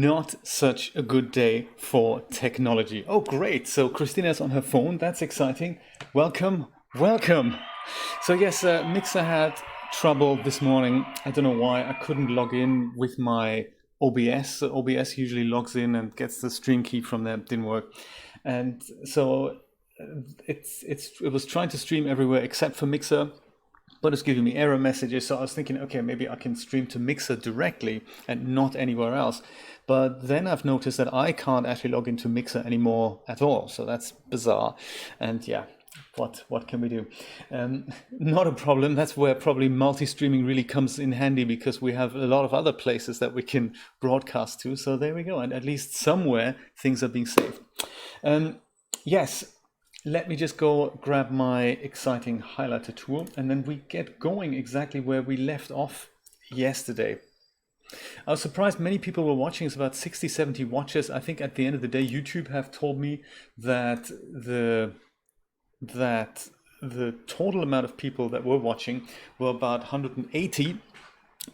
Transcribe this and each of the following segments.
not such a good day for technology. Oh, great. So Christina's on her phone. That's exciting. Welcome, welcome. So yes, Mixer had trouble this morning. I don't know why. I couldn't log in with my OBS. So OBS usually logs in and gets the stream key from there. It didn't work. And so it was trying to stream everywhere except for Mixer, but it's giving me error messages. So I was thinking, okay, maybe I can stream to Mixer directly and not anywhere else. But then I've noticed that I can't actually log into Mixer anymore at all. So that's bizarre. And yeah, what can we do? Not a problem. That's where probably multi-streaming really comes in handy, because we have a lot of other places that we can broadcast to. So there we go. And at least somewhere things are being saved. Yes. Let me just go grab my exciting highlighter tool, and then we get going exactly where we left off yesterday. I was surprised many people were watching. It's about 60, 70 watches. I think at the end of the day, YouTube have told me that the total amount of people that were watching were about 180.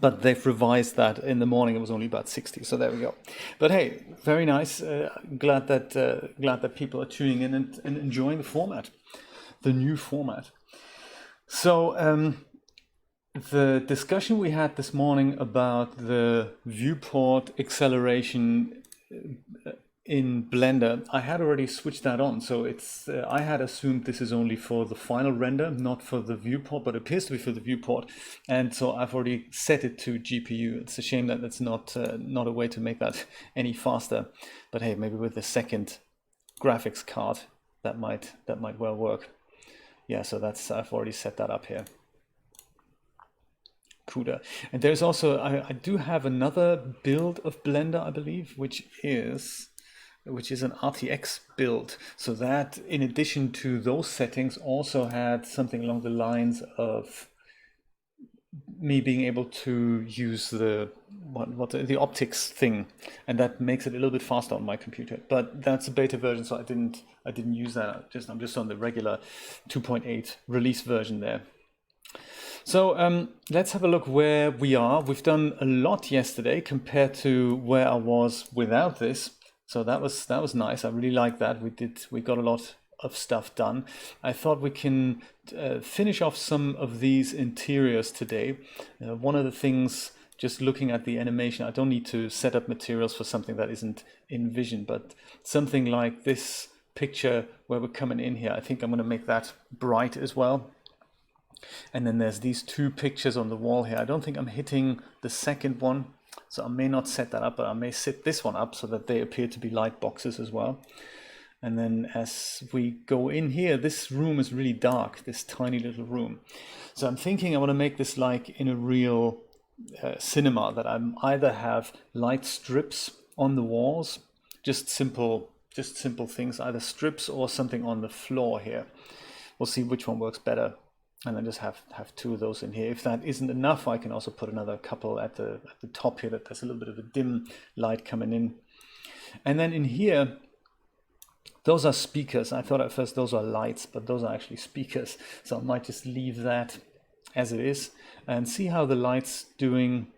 But they've revised that. In the morning it was only about 60, so there we go. But hey, very nice. Glad that people are tuning in and enjoying the format, the new format. So the discussion we had this morning about the viewport acceleration in Blender, I had already switched that on. So it's I had assumed this is only for the final render, not for the viewport, but it appears to be for the viewport. And so I've already set it to GPU. It's a shame that it's not a way to make that any faster. But hey, maybe with the second graphics card, that might well work. Yeah, so I've already set that up here. CUDA. And there's also I do have another build of Blender, I believe, which is an RTX build. So that, in addition to those settings, also had something along the lines of me being able to use the optics thing, and that makes it a little bit faster on my computer. But that's a beta version, so I didn't use that. I'm just on the regular 2.8 release version there. So let's have a look where we are. We've done a lot yesterday compared to where I was without this. So that was nice. I really like that. We got a lot of stuff done. I thought we can finish off some of these interiors today. One of the things, just looking at the animation, I don't need to set up materials for something that isn't in Vision, but something like this picture where we're coming in here, I think I'm going to make that bright as well. And then there's these two pictures on the wall here. I don't think I'm hitting the second one, so I may not set that up, but I may set this one up so that they appear to be light boxes as well. And then as we go in here, this room is really dark, this tiny little room. So I'm thinking I want to make this like in a real cinema, that I either have light strips on the walls, just simple things, either strips or something on the floor here. We'll see which one works better. And then just have two of those in here. If that isn't enough, I can also put another couple at the top here, that there's a little bit of a dim light coming in. And then in here, those are speakers. I thought at first those are lights, but those are actually speakers. So I might just leave that as it is and see how the light's doing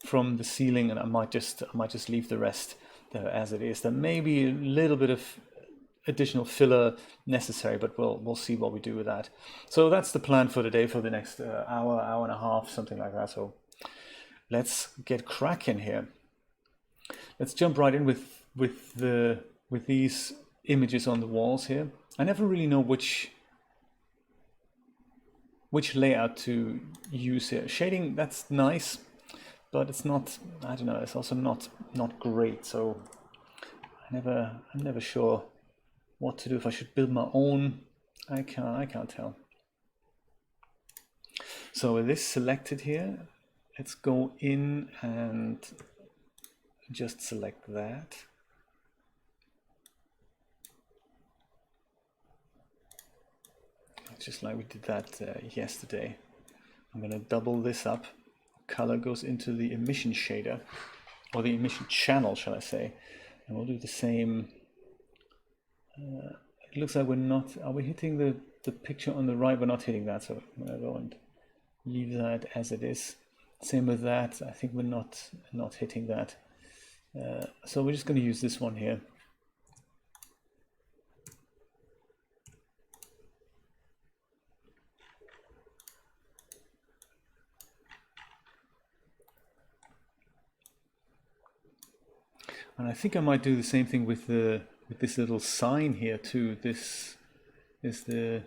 from the ceiling, and I might just leave the rest there as it is. There may be a little bit of additional filler necessary, but we'll see what we do with that. So that's the plan for today, for the next hour and a half, something like that. So let's get cracking here. Let's jump right in with these images on the walls here. I never really know which layout to use here. Shading, that's nice, but it's not, I don't know, it's also not great. So I'm never sure what to do, if I should build my own. I can't tell. So with this selected here, let's go in and just select that. Just like we did that yesterday. I'm going to double this up. Color goes into the emission shader, or the emission channel, shall I say. And we'll do the same. It looks like we're not, are we hitting the picture on the right? We're not hitting that, so I'm going to go and leave that as it is. Same with that. I think we're not hitting that. So we're just going to use this one here. And I think I might do the same thing with this little sign here too. This is the,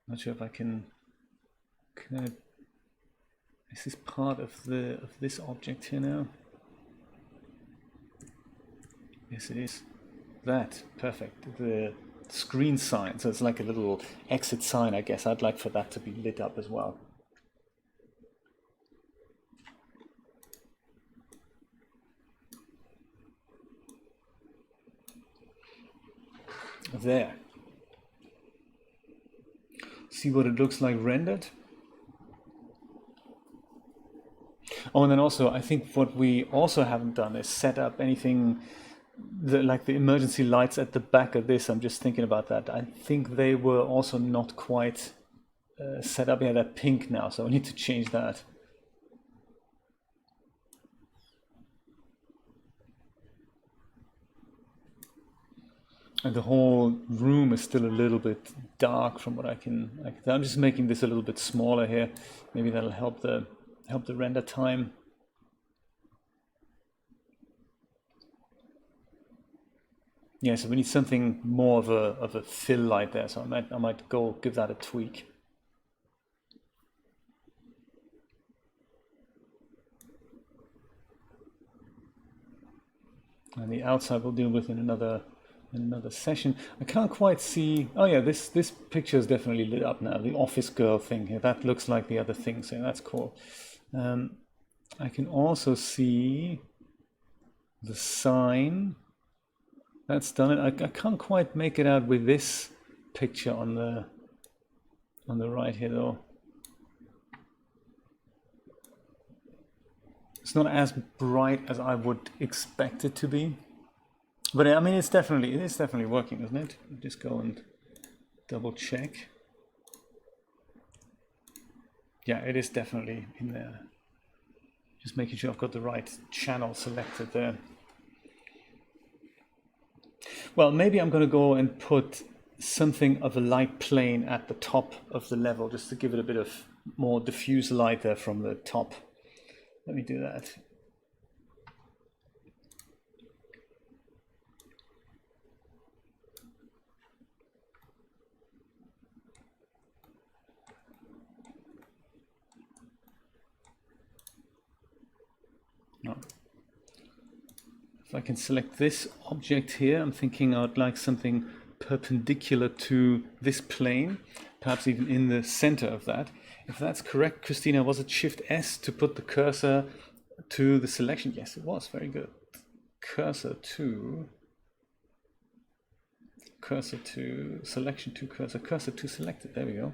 not sure if I can I, is this part of this object here now? Yes, it is. That, perfect. The screen sign, so it's like a little exit sign, I guess. I'd like for that to be lit up as well. There. See what it looks like rendered? Oh, and then also, I think what we also haven't done is set up anything like the emergency lights at the back of this. I'm just thinking about that. I think they were also not quite set up. Yeah, they're pink now, so I need to change that. And the whole room is still a little bit dark from what I can tell. I'm just making this a little bit smaller here. Maybe that'll help the render time. Yeah, so we need something more of a fill light there. So I might go give that a tweak. And the outside we'll deal with in another session. I can't quite see. Oh yeah, this picture is definitely lit up now. The office girl thing here, that looks like the other thing, so that's cool. I can also see the sign. That's done it. I can't quite make it out with this picture on the right here though. It's not as bright as I would expect it to be. But I mean, it is definitely working, isn't it? Just go and double check. Yeah, it is definitely in there. Just making sure I've got the right channel selected there. Well, maybe I'm going to go and put something of a light plane at the top of the level, just to give it a bit of more diffuse light there from the top. Let me do that. No. If I can select this object here, I'm thinking I'd like something perpendicular to this plane, perhaps even in the center of that. If that's correct, Christina, was it Shift S to put the cursor to the selection? Yes, it was. Very good. Cursor to selection to cursor to selected. There we go.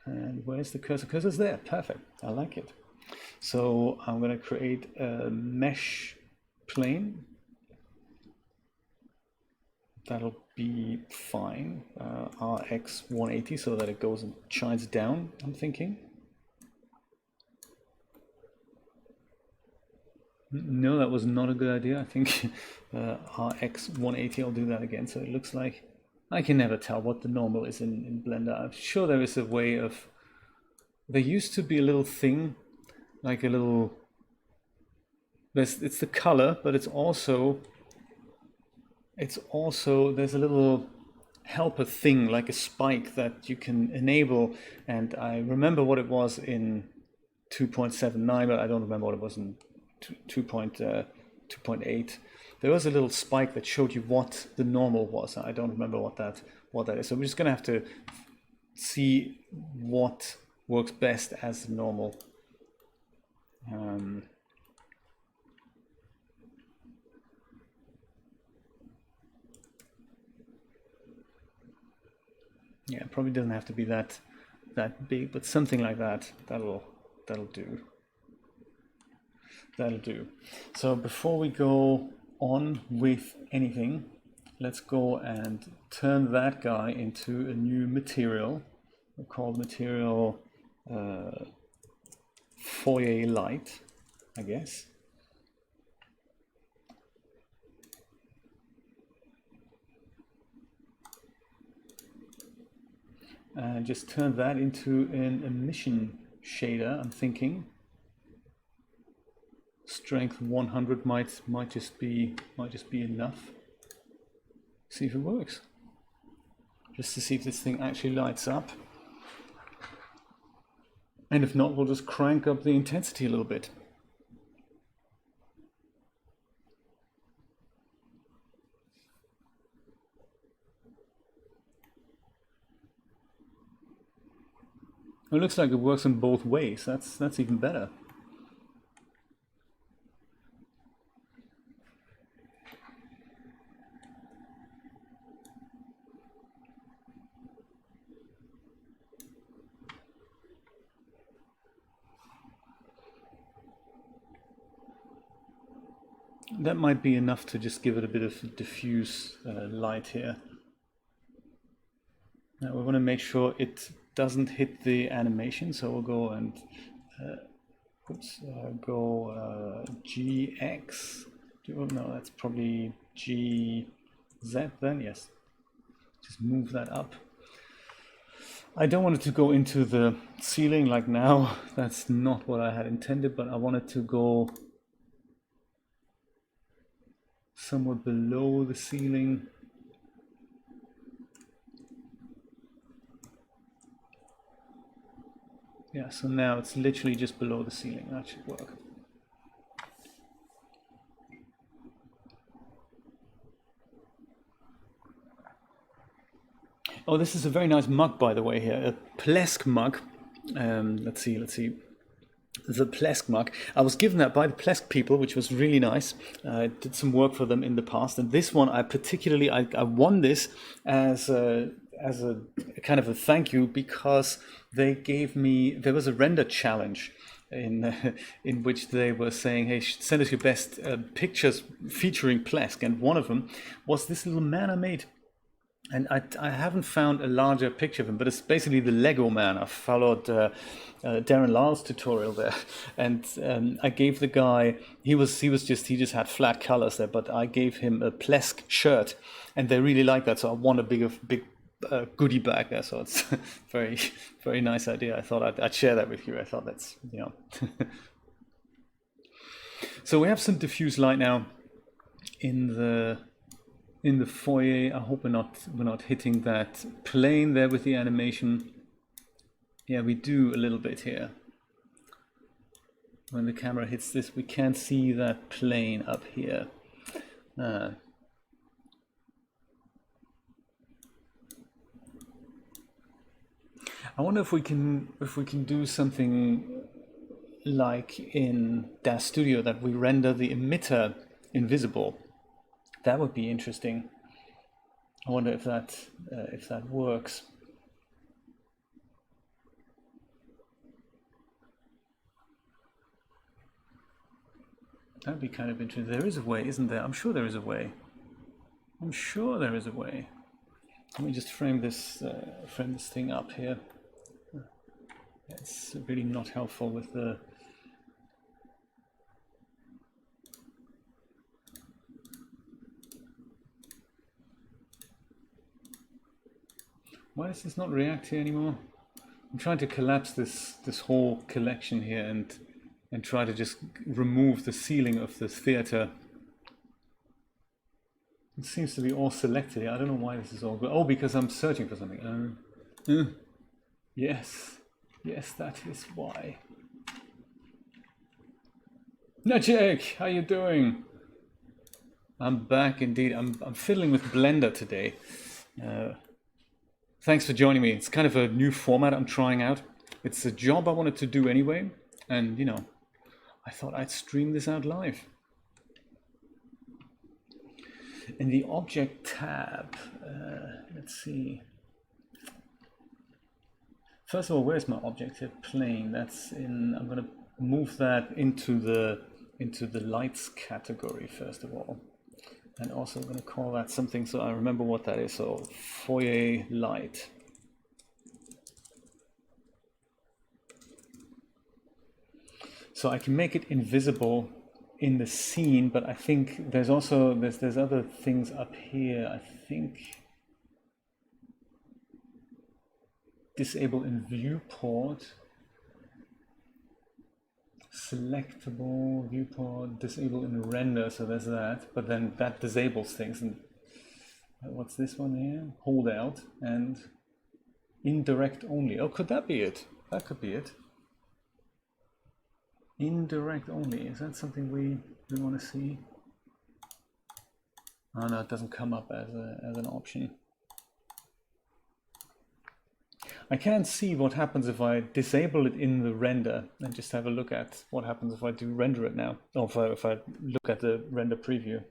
And where's the cursor? Cursor's there. Perfect. I like it. So I'm going to create a mesh plane. That'll be fine. RX 180 so that it goes and shines down, I'm thinking. No, that was not a good idea. I think RX 180, I'll do that again. So it looks like, I can never tell what the normal is in Blender. I'm sure there is a way of, there used to be a little thing, like a little, it's the color, but it's also, there's a little helper thing, like a spike that you can enable. And I remember what it was in 2.79, but I don't remember what it was in 2.8. There was a little spike that showed you what the normal was. I don't remember what that is. So we're just going to have to see what works best as normal. Yeah, it probably doesn't have to be that big, but something like that. That'll do. That'll do. So before we go on with anything, let's go and turn that guy into a new material. We'll call material foyer light, I guess. And just turn that into an emission shader, I'm thinking. Strength 100 might just be enough. See if it works. Just to see if this thing actually lights up. And if not, we'll just crank up the intensity a little bit. It looks like it works in both ways. That's even better. That might be enough to just give it a bit of diffuse light here. Now we want to make sure it doesn't hit the animation, so we'll go and go GX. No, that's probably GZ then, yes. Just move that up. I don't want it to go into the ceiling like now. That's not what I had intended, but I want it to go somewhere below the ceiling. Yeah, so now it's literally just below the ceiling. That should work. Oh, this is a very nice mug, by the way, here. A Plesk mug. Let's see. The Plesk mug. I was given that by the Plesk people, which was really nice. I did some work for them in the past, and this one I particularly I won this as a kind of a thank you, because they gave me, there was a render challenge in which they were saying, hey, send us your best pictures featuring Plesk, and one of them was this little man I made. And I haven't found a larger picture of him, but it's basically the Lego man. I followed Darren Lyle's tutorial there, and I gave the guy, he just had flat colors there, but I gave him a Plesk shirt, and they really liked that, so I won a big goodie bag there. So it's very, very nice idea. I thought I'd share that with you. I thought that's, you know. So we have some diffuse light now in the foyer. I hope we're not hitting that plane there with the animation. Yeah, we do a little bit here. When the camera hits this, we can't see that plane up here. I wonder if we can do something like in DAZ Studio, that we render the emitter invisible. That would be interesting. I wonder if that works. That'd be kind of interesting. There is a way, isn't there? I'm sure there is a way. I'm sure there is a way. Let me just frame this thing up here. It's really not helpful with the. Why does this not react here anymore? I'm trying to collapse this whole collection here and try to just remove the ceiling of the theater. It seems to be all selected here. I don't know why this is all good. Oh, because I'm searching for something. Yes, that is why. Najik, how you doing? I'm back indeed. I'm fiddling with Blender today. Thanks for joining me. It's kind of a new format I'm trying out. It's a job I wanted to do anyway, and you know, I thought I'd stream this out live. In the object tab, let's see. First of all, where's my object here? Plane. That's in. I'm going to move that into the lights category first of all. And also I'm going to call that something so I remember what that is. So foyer light. So I can make it invisible in the scene, but I think there's also, there's other things up here. I think disable in viewport, selectable viewport, disable in render, so there's that, but then that disables things. And what's this one here? Hold out and indirect only. Oh, could that be it? That could be it. Indirect only. Is that something we want to see? Oh no, it doesn't come up as an option. I can't see what happens if I disable it in the render and just have a look at what happens if I do render it now. Or if I look at the render preview.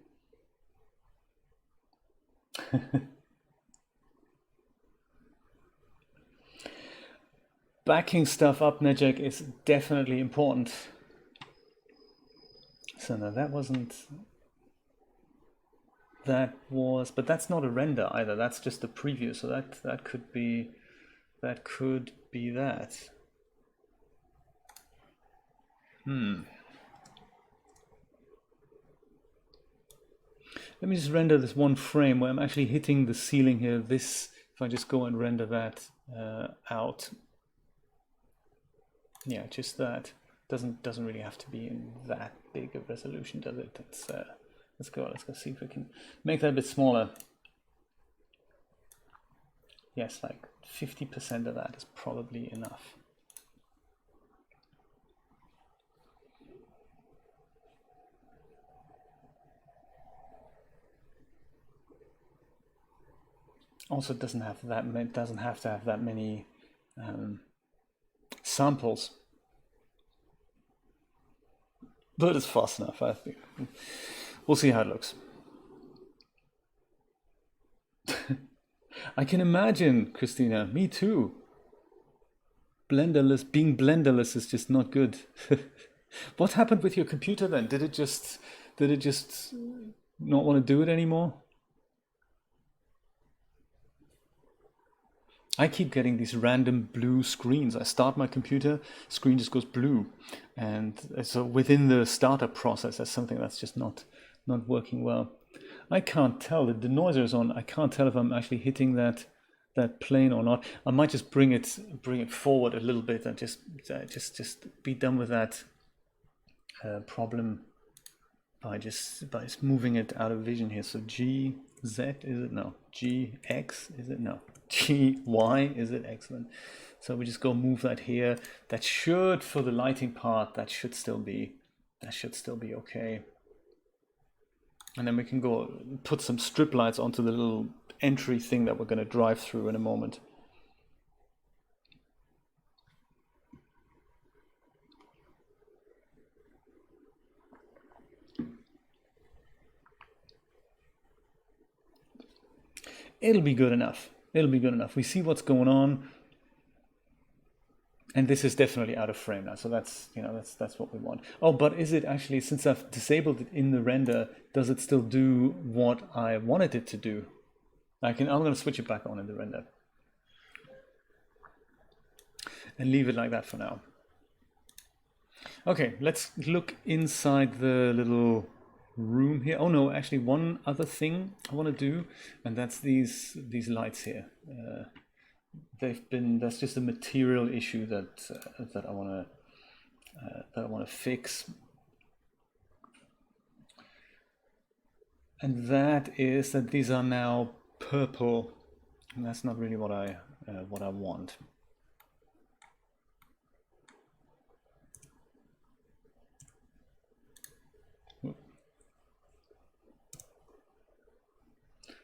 Backing stuff up, Nejek, is definitely important. So no, that wasn't, that was, but that's not a render either. That's just a preview. So that could be, that. Let me just render this one frame where I'm actually hitting the ceiling here. This, if I just go and render that out. Yeah, just that. Doesn't really have to be in that big a resolution, does it? Let's go see if we can make that a bit smaller. Yes, like 50% of that is probably enough. Also, it doesn't have that many, doesn't have to have that many samples. But it's fast enough, I think. We'll see how it looks. I can imagine, Christina, me too. Blenderless, being blenderless is just not good. What happened with your computer then? Did it just not want to do it anymore? I keep getting these random blue screens. I start my computer, screen just goes blue. And so within the startup process, that's something that's just not working well. I can't tell, the denoiser is on, I can't tell if I'm actually hitting that plane or not. I might just bring it forward a little bit and just be done with that problem by just moving it out of vision here. So GZ, is it? No. GX, is it? No. GY, is it? Excellent. So we just go move that here. That should, for the lighting part, that should still be okay. And then we can go put some strip lights onto the little entry thing that we're going to drive through in a moment. It'll be good enough. It'll be good enough. We see what's going on. And this is definitely out of frame now. So that's, you know, that's what we want. Oh, but is it actually, since I've disabled it in the render, does it still do what I wanted it to do? I'm going to switch it back on in the render. And leave it like that for now. Okay, let's look inside the little room here. Oh no, actually one other thing I want to do, and that's these lights here. That's just a material issue that I want to fix, and that is that these are now purple, and that's not really what I want.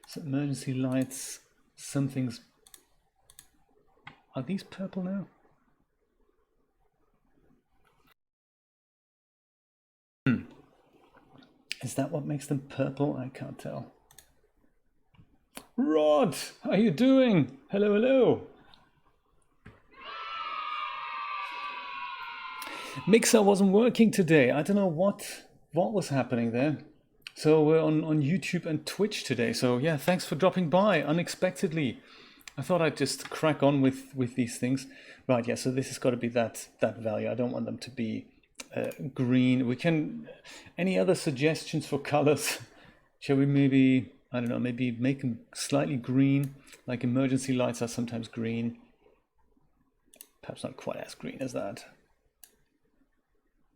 So emergency lights, something's. Are these purple now? Is that what makes them purple? I can't tell. Rod, how are you doing? Hello, hello. Mixer wasn't working today. I don't know what was happening there. So we're on YouTube and Twitch today. So yeah, thanks for dropping by unexpectedly. I thought I'd just crack on with these things. Right, yeah, so this has got to be that value. I don't want them to be green. We can, any other suggestions for colors? Shall we maybe, I don't know, maybe make them slightly green, like emergency lights are sometimes green. Perhaps not quite as green as that.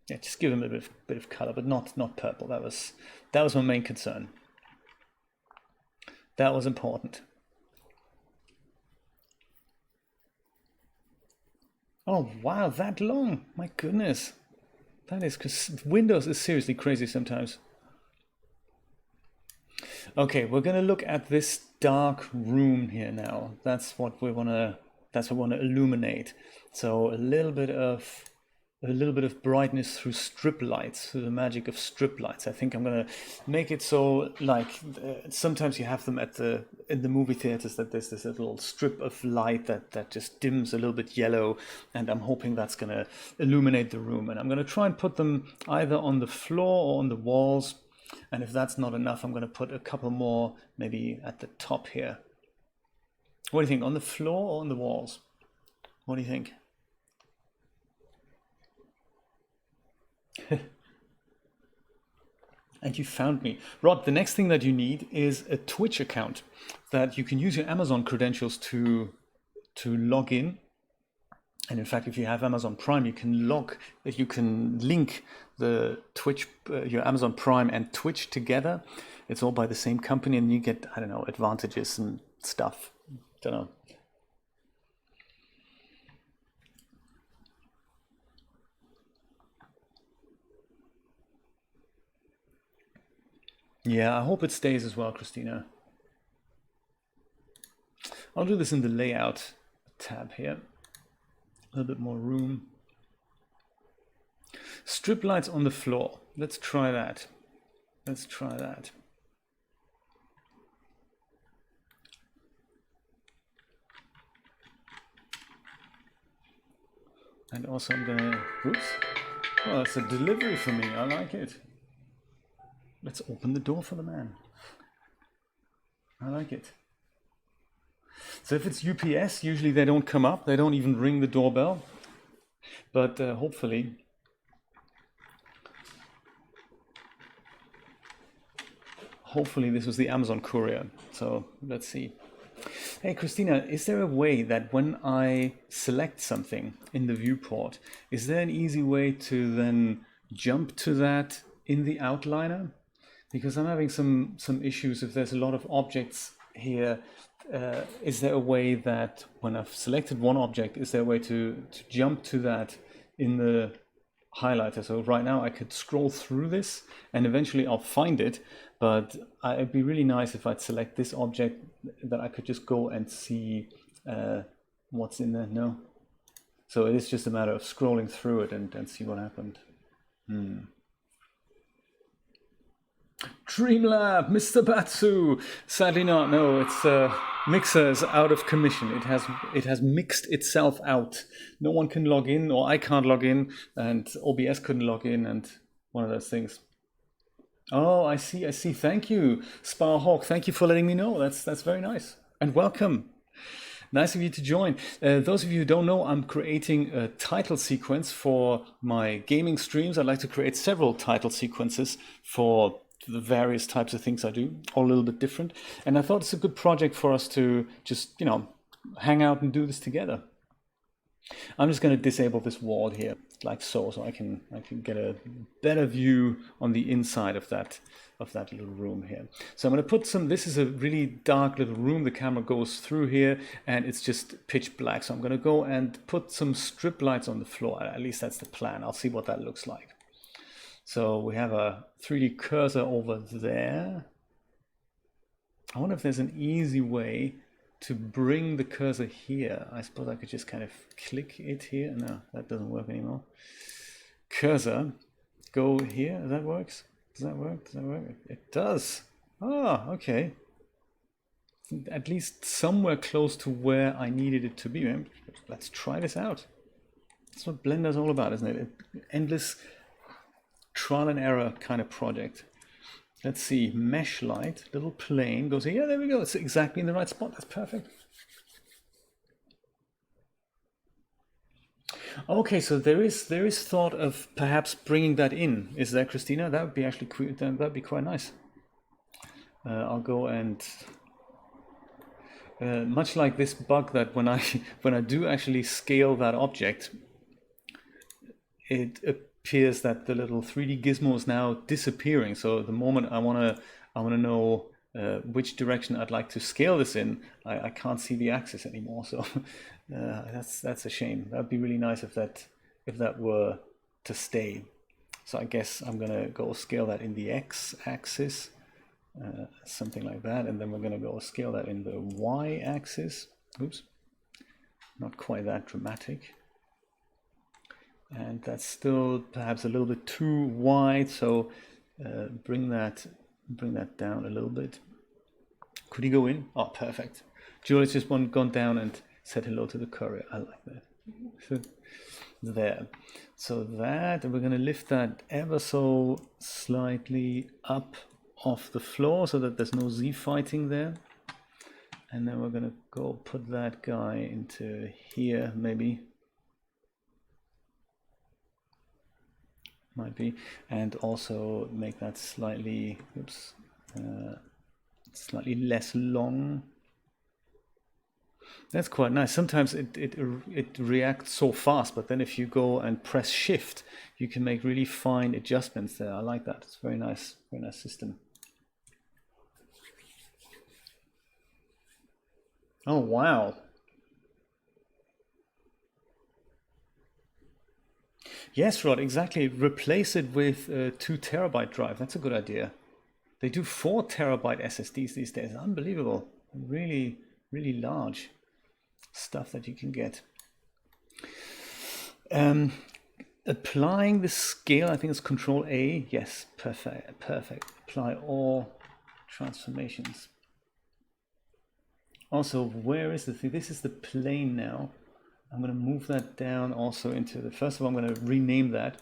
Yeah, just give them a bit of color, but not purple. That was my main concern. That was important. Oh wow, that long! My goodness, that is, because Windows is seriously crazy sometimes. Okay, we're gonna look at this dark room here now. That's what we wanna. That's what we wanna illuminate. So a little bit of brightness through strip lights, through the magic of strip lights. I think I'm gonna make it so, like, sometimes you have them in the movie theaters, that there's this little strip of light that just dims a little bit yellow, and I'm hoping that's gonna illuminate the room. And I'm gonna try and put them either on the floor or on the walls. And if that's not enough, I'm gonna put a couple more maybe at the top here. What do you think, on the floor or on the walls? What do you think? And you found me. Rod, the next thing that you need is a Twitch account that you can use your Amazon credentials to log in. And in fact, if you have Amazon Prime, you can link the Twitch, your Amazon Prime and Twitch together. It's all by the same company, and you get, I don't know, advantages and stuff. Don't know. Yeah, I hope it stays as well, Christina. I'll do this in the layout tab here. A little bit more room. Strip lights on the floor. Let's try that. Let's try that. And also I'm gonna, oops. Oh, that's a delivery for me. I like it. Let's open the door for the man. I like it. So if it's UPS, usually they don't come up. They don't even ring the doorbell. But hopefully this was the Amazon courier. So let's see. Hey, Christina, is there a way that when I select something in the viewport, is there an easy way to then jump to that in the outliner? Because I'm having some issues if there's a lot of objects here. Is there a way that when I've selected one object, is there a way to jump to that in the highlighter? So right now I could scroll through this and eventually I'll find it, but it'd be really nice if I'd select this object that I could just go and see what's in there. No. So it is just a matter of scrolling through it and see what happened. Dreamlab, Mr. Batsu. Sadly not. No, it's Mixer is out of commission. It has mixed itself out. No one can log in, or I can't log in, and OBS couldn't log in, and one of those things. Oh, I see. Thank you, Sparhawk. Thank you for letting me know. That's very nice, and welcome. Nice of you to join. Those of you who don't know, I'm creating a title sequence for my gaming streams. I'd like to create several title sequences for the various types of things I do, all a little bit different. And I thought it's a good project for us to just, hang out and do this together. I'm just going to disable this wall here, like so I can get a better view on the inside of that little room here. So I'm going to put this is a really dark little room. The camera goes through here and it's just pitch black. So I'm going to go and put some strip lights on the floor. At least that's the plan. I'll see what that looks like. So we have a 3D cursor over there. I wonder if there's an easy way to bring the cursor here. I suppose I could just kind of click it here. No, that doesn't work anymore. Cursor, go here. That works. Does that work? Does that work? It does. Ah, okay. At least somewhere close to where I needed it to be. Let's try this out. That's what Blender's all about, isn't it? Endless trial and error kind of project. Let's see, mesh light, little plane goes here. Yeah, there we go. It's exactly in the right spot. That's perfect. Okay, so there is thought of perhaps bringing that in. Is there, Christina? That would be actually that'd be quite nice. I'll go and much like this bug that when I when I do actually scale that object, it appears that the little 3D gizmo is now disappearing. So the moment I wanna know which direction I'd like to scale this in, I can't see the axis anymore. So that's a shame. That'd be really nice if that were to stay. So I guess I'm gonna go scale that in the x-axis, something like that, and then we're gonna go scale that in the y-axis. Oops, not quite that dramatic. And that's still perhaps a little bit too wide, so bring that down a little bit. Could he go in? Oh, perfect. Julie's just gone down and said hello to the courier. I like that. There. So that, and we're going to lift that ever so slightly up off the floor so that there's no Z fighting there. And then we're going to go put that guy into here, maybe. Might be, and also make that slightly, oops, slightly less long. That's quite nice. Sometimes it reacts so fast, but then if you go and press shift, you can make really fine adjustments there. I like that. It's very nice system. Oh wow. Yes, Rod, exactly. Replace it with a 2 TB drive. That's a good idea. They do 4 TB SSDs these days. Unbelievable. Really, really large stuff that you can get. Applying the scale, I think it's Control A. Yes, perfect. Apply all transformations. Also, where is the thing? This is the plane now. I'm going to move that down also into the, first of all, I'm going to rename that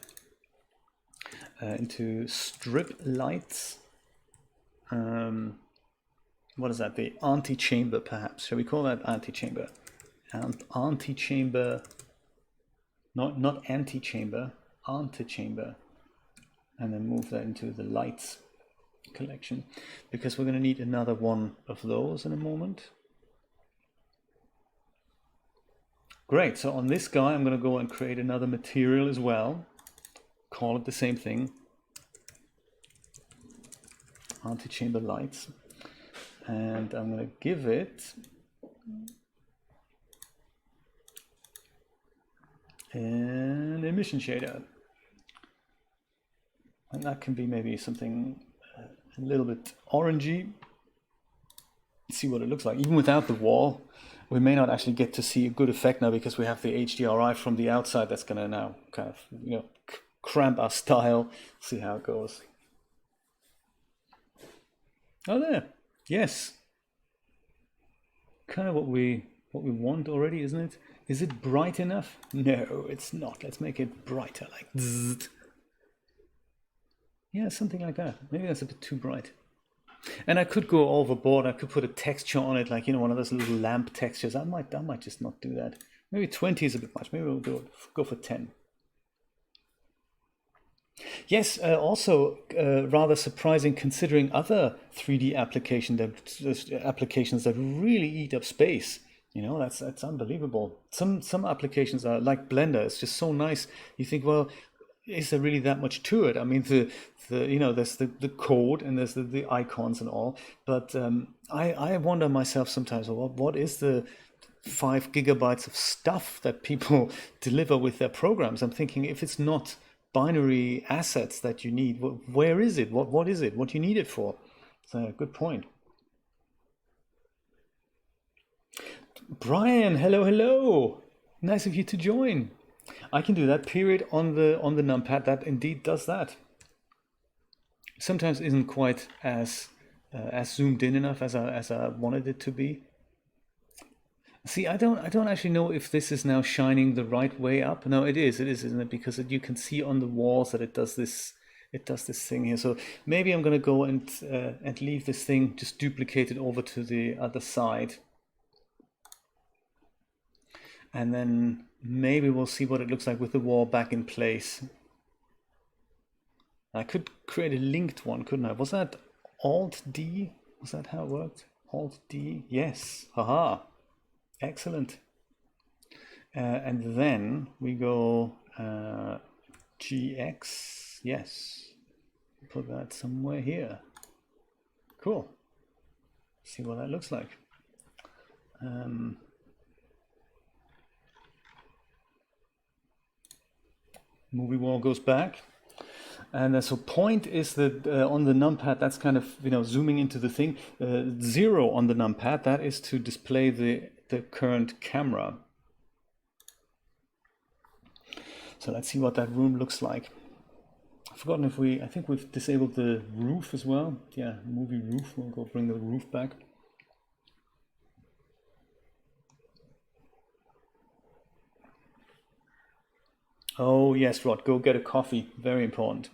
into strip lights. What is that? The antechamber, perhaps. Shall we call that antechamber? Antechamber, not antechamber, antechamber. And then move that into the lights collection, because we're going to need another one of those in a moment. Great, so on this guy, I'm going to go and create another material as well. Call it the same thing. Antechamber lights. And I'm going to give it an emission shader. And that can be maybe something a little bit orangey. See what it looks like, even without the wall. We may not actually get to see a good effect now because we have the HDRI from the outside that's going to now kind of, cramp our style. See how it goes. Oh, there. Yes. Kind of what we want already, isn't it? Is it bright enough? No, it's not. Let's make it brighter, like zzz. Yeah, something like that. Maybe that's a bit too bright. And I could go overboard. I could put a texture on it, like one of those little lamp textures. I might just not do that. Maybe 20 is a bit much. Maybe we'll go for 10. Yes, also rather surprising considering other 3D applications that really eat up space. That's unbelievable. Some applications are like Blender. It's just so nice. You think, well, is there really that much to it? I mean, there's the code and there's the icons and all. But I wonder myself sometimes, well, what is the 5 GB of stuff that people deliver with their programs? I'm thinking, if it's not binary assets that you need, where is it? What is it? What do you need it for? So, good point. Brian, hello. Nice of you to join. I can do that. Period on the numpad. That indeed does that. Sometimes isn't quite as zoomed in enough as I wanted it to be. See, I don't actually know if this is now shining the right way up. No, it is, isn't it? Because you can see on the walls that it does this thing here. So maybe I'm going to go and leave this thing just duplicated over to the other side. And then maybe we'll see what it looks like with the wall back in place. I could create a linked one, couldn't I? Was that Alt D? Was that how it worked? Alt D? Yes. Haha. Excellent. And then we go GX. Yes. Put that somewhere here. Cool. See what that looks like. Movie wall goes back. And so point is that on the numpad, that's kind of, zooming into the thing. 0 on the numpad, that is to display the current camera. So let's see what that room looks like. I've forgotten if I think we've disabled the roof as well. Yeah, movie roof, we'll go bring the roof back. Oh yes, Rod, go get a coffee, very important.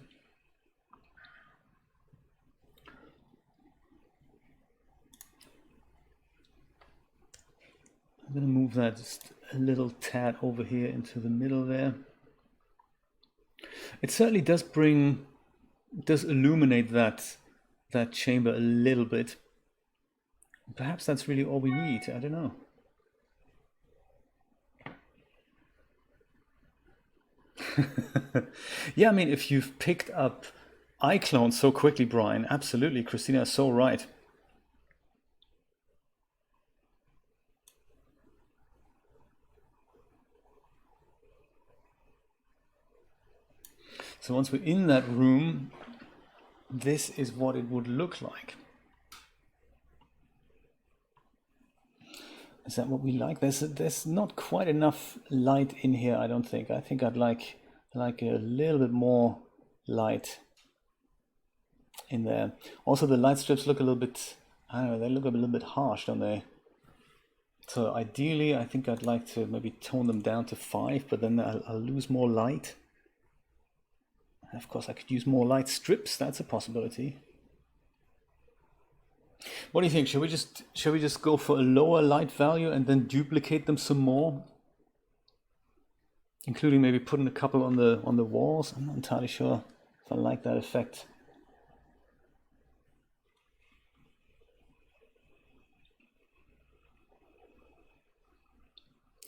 I'm gonna move that just a little tad over here into the middle there. It certainly does illuminate that chamber a little bit. Perhaps that's really all we need, I don't know. Yeah, I mean, if you've picked up iClone so quickly, Brian, absolutely, Christina is so right. So once we're in that room, this is what it would look like. Is that what we like? There's not quite enough light in here, I don't think. I think I'd like a little bit more light in there. Also, the light strips look a little bit, I don't know, they look a little bit harsh, don't they? So ideally, I think I'd like to maybe tone them down to 5, but then I'll lose more light. Of course, I could use more light strips. That's a possibility. What do you think? Shall we just go for a lower light value and then duplicate them some more, including maybe putting a couple on the walls? I'm not entirely sure if I like that effect.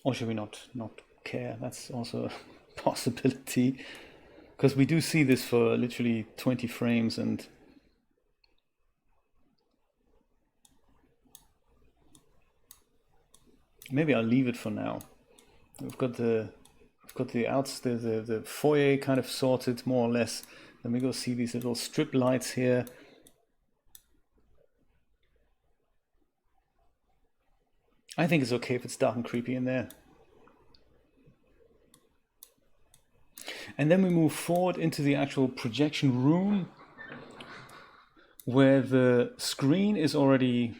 Or should we not care? That's also a possibility, because we do see this for literally 20 frames, and maybe I'll leave it for now. We've got the foyer kind of sorted more or less. Then we go see these little strip lights here. I think it's okay if it's dark and creepy in there. And then we move forward into the actual projection room, where the screen is already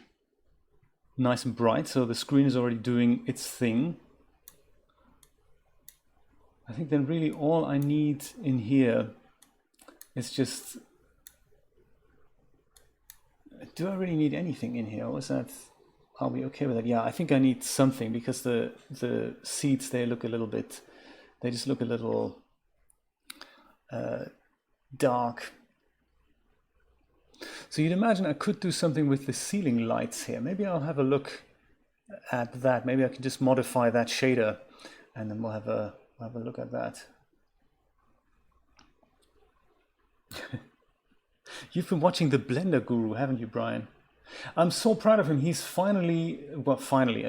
nice and bright. So the screen is already doing its thing. I think then really all I need in here is just, do I really need anything in here? Or is that, are we okay with that? Yeah, I think I need something, because the seats, they look a little bit, they just look a little dark. So you'd imagine I could do something with the ceiling lights here. Maybe I'll have a look at that. Maybe I can just modify that shader, and then we'll have a look at that. You've been watching the Blender Guru, haven't you, Brian? I'm so proud of him. He's finally,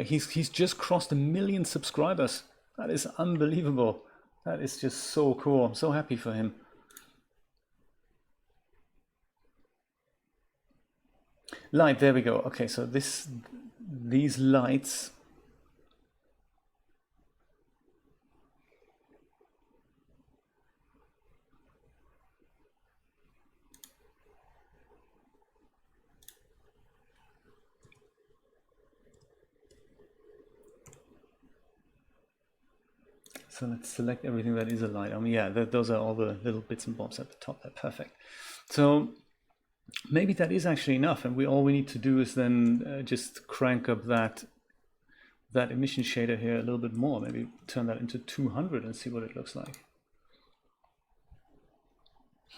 he's just crossed 1 million subscribers. That is unbelievable. That is just so cool. I'm so happy for him. Light, there we go. Okay, so these lights, so let's select everything that is a light. I mean, yeah, those are all the little bits and bobs at the top. They're perfect. So maybe that is actually enough, and all we need to do is then just crank up that that emission shader here a little bit more. Maybe turn that into 200 and see what it looks like.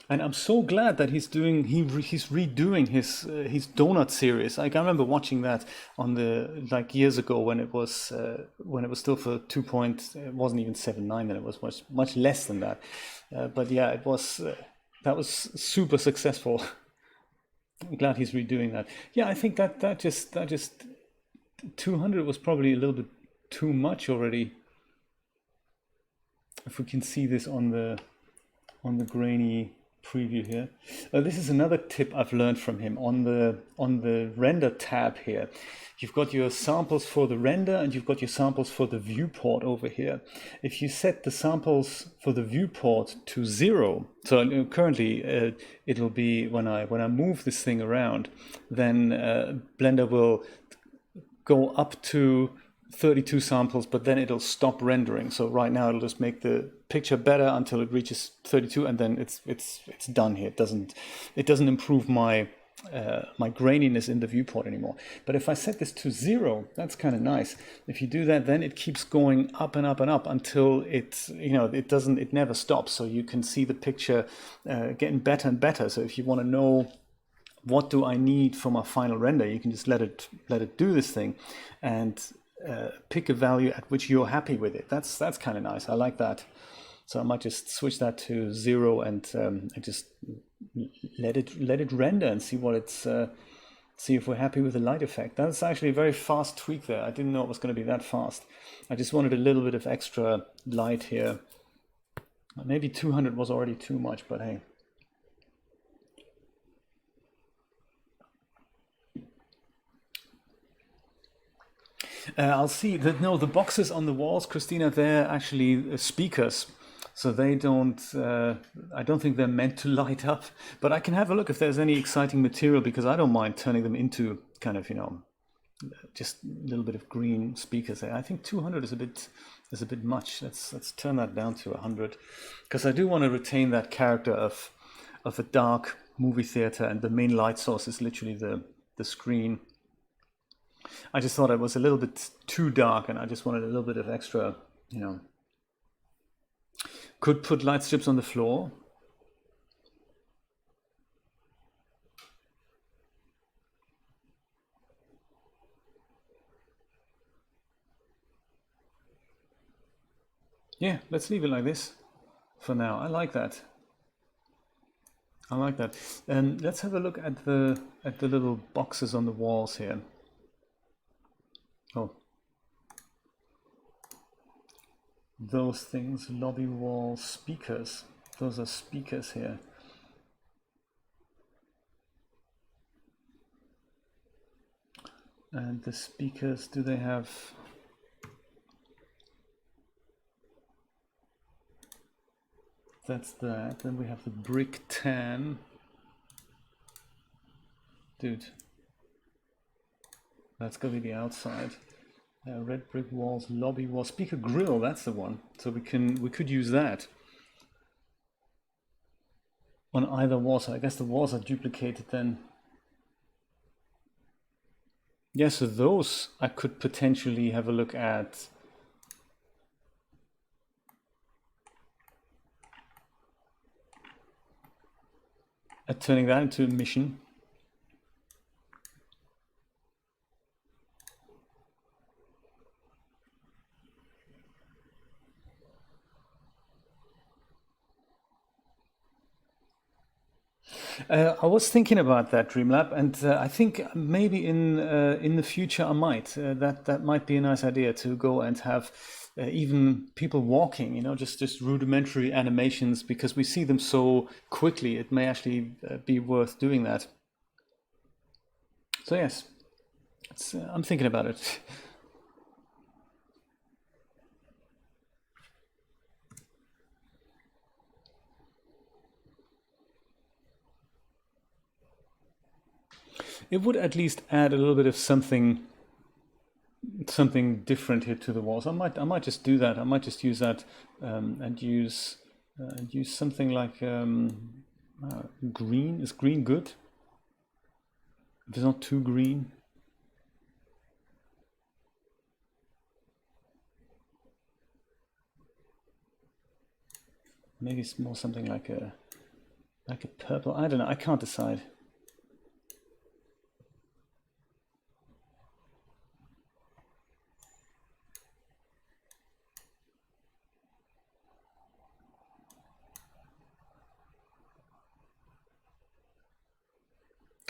And I'm so glad that he's redoing his donut series. Like I remember watching that on the like years ago when it was still for 2 point. It wasn't even 7.9 then. It was much less than that. But yeah, it was that was super successful. I'm glad he's redoing that. Yeah, I think that just 200 was probably a little bit too much already. If we can see this on the grainy preview here. This is another tip I've learned from him on the render tab here. You've got your samples for the render and you've got your samples for the viewport over here. If you set the samples for the viewport to 0, so currently it'll be when I move this thing around, then Blender will go up to 32 samples, but then it'll stop rendering. So right now it'll just make the picture better until it reaches 32, and then it's done here. It doesn't improve my my graininess in the viewport anymore. But if I set this to 0, that's kind of nice. If you do that, then it keeps going up and up and up until it never stops. So you can see the picture getting better and better. So if you want to know what do I need for my final render, you can just let it do this thing and pick a value at which you're happy with it. That's kind of nice. I like that. So I might just switch that to 0 and just let it render and see what it's see if we're happy with the light effect. That's actually a very fast tweak there. I didn't know it was going to be that fast. I just wanted a little bit of extra light here. Maybe 200 was already too much, but hey. I'll see that the boxes on the walls, Christina, they're actually speakers. So they don't, I don't think they're meant to light up, but I can have a look if there's any exciting material, because I don't mind turning them into kind of, just a little bit of green speakers there. I think 200 is a bit much. Let's turn that down to 100, because I do want to retain that character of a dark movie theater, and the main light source is literally the screen. I just thought it was a little bit too dark, and I just wanted a little bit of extra, Could put light strips on the floor. Yeah, let's leave it like this for now. I like that. I like that. And let's have a look at the little boxes on the walls here. Oh, those things, lobby wall speakers. Those are speakers here. And the speakers, do they have... That's that. Then we have the brick tan. Dude, that's gonna be the outside. Red brick walls, lobby wall, speaker grill. That's the one. So we could use that on either wall. So I guess the walls are duplicated then. Yeah, so those I could potentially have a look at. Turning that into a mission. I was thinking about that, Dreamlab, and I think maybe in the future I might. That might be a nice idea to go and have even people walking, just rudimentary animations, because we see them so quickly. It may actually be worth doing that. So yes, I'm thinking about it. It would at least add a little bit of something different here to the walls. I might just do that. I might just use that and use something like green. Is green good? If it's not too green. Maybe it's more something like a purple. I don't know. I can't decide.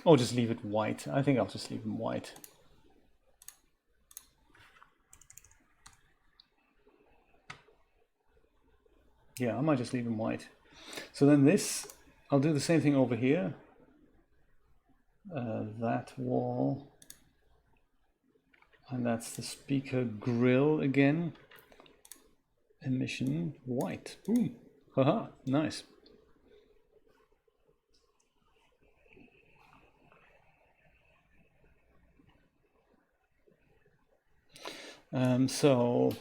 Or just leave it white. I think I'll just leave them white. Yeah, I might just leave them white. So then this, I'll do the same thing over here. That wall. And that's the speaker grill again. Emission white. Boom. Haha, nice. So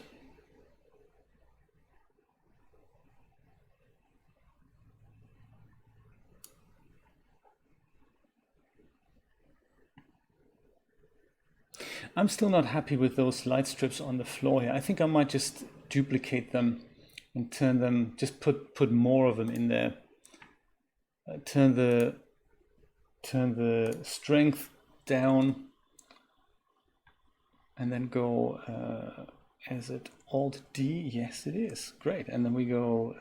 I'm still not happy with those light strips on the floor here. I think I might just duplicate them and turn them, just put more of them in there. Turn the strength down, and then go, is it Alt D? Yes, it is. Great. And then we go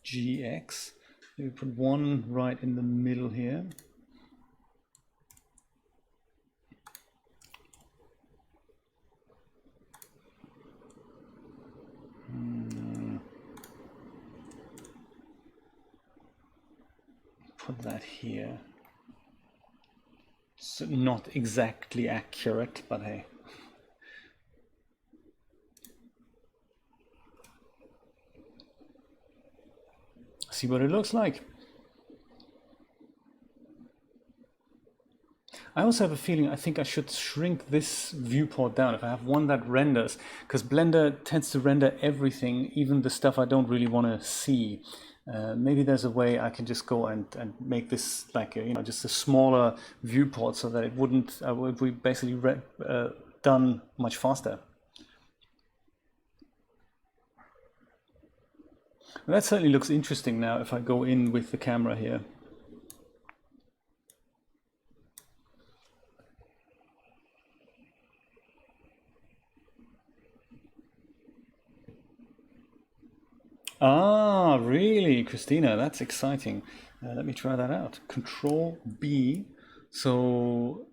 GX. We put one right in the middle here. Put that here. It's not exactly accurate, but hey. See what it looks like. I also have a feeling I think I should shrink this viewport down if I have one that renders, because Blender tends to render everything, even the stuff I don't really want to see. Maybe there's a way I can just go and make this like a, just a smaller viewport so that it wouldn't would be basically done much faster. And that certainly looks interesting now if I go in with the camera here. Ah, really, Christina? That's exciting. Let me try that out. Control B. So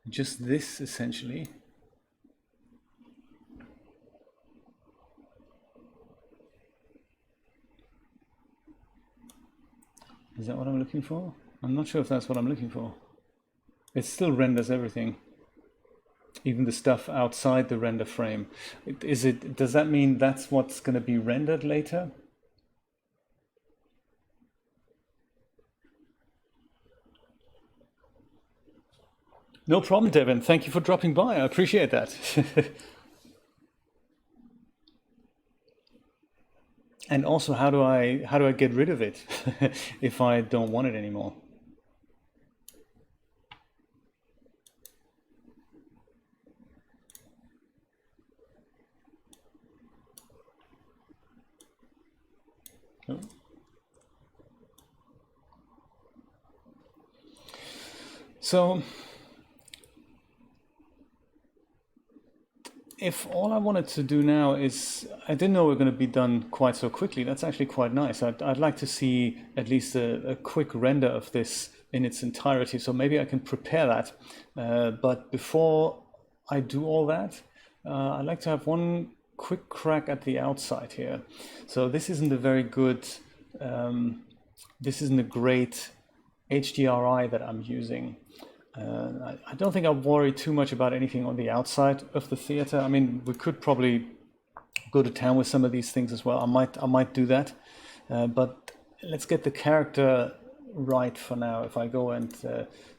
just this essentially. Is that what I'm looking for? I'm not sure if that's what I'm looking for. It still renders everything, even the stuff outside the render frame. Does that mean that's what's going to be rendered later? No problem, Devin. Thank you for dropping by. I appreciate that. And also, how do I get rid of it if I don't want it anymore? Oh. So if all I wanted to do now is, I didn't know we were going to be done quite so quickly. That's actually quite nice. I'd like to see at least a quick render of this in its entirety. So maybe I can prepare that. But before I do all that, I'd like to have one quick crack at the outside here. So this isn't a very good, this isn't a great HDRI that I'm using. I don't think I'll worry too much about anything on the outside of the theater. I mean, we could probably go to town with some of these things as well. I might do that, but let's get the character right for now. If I go and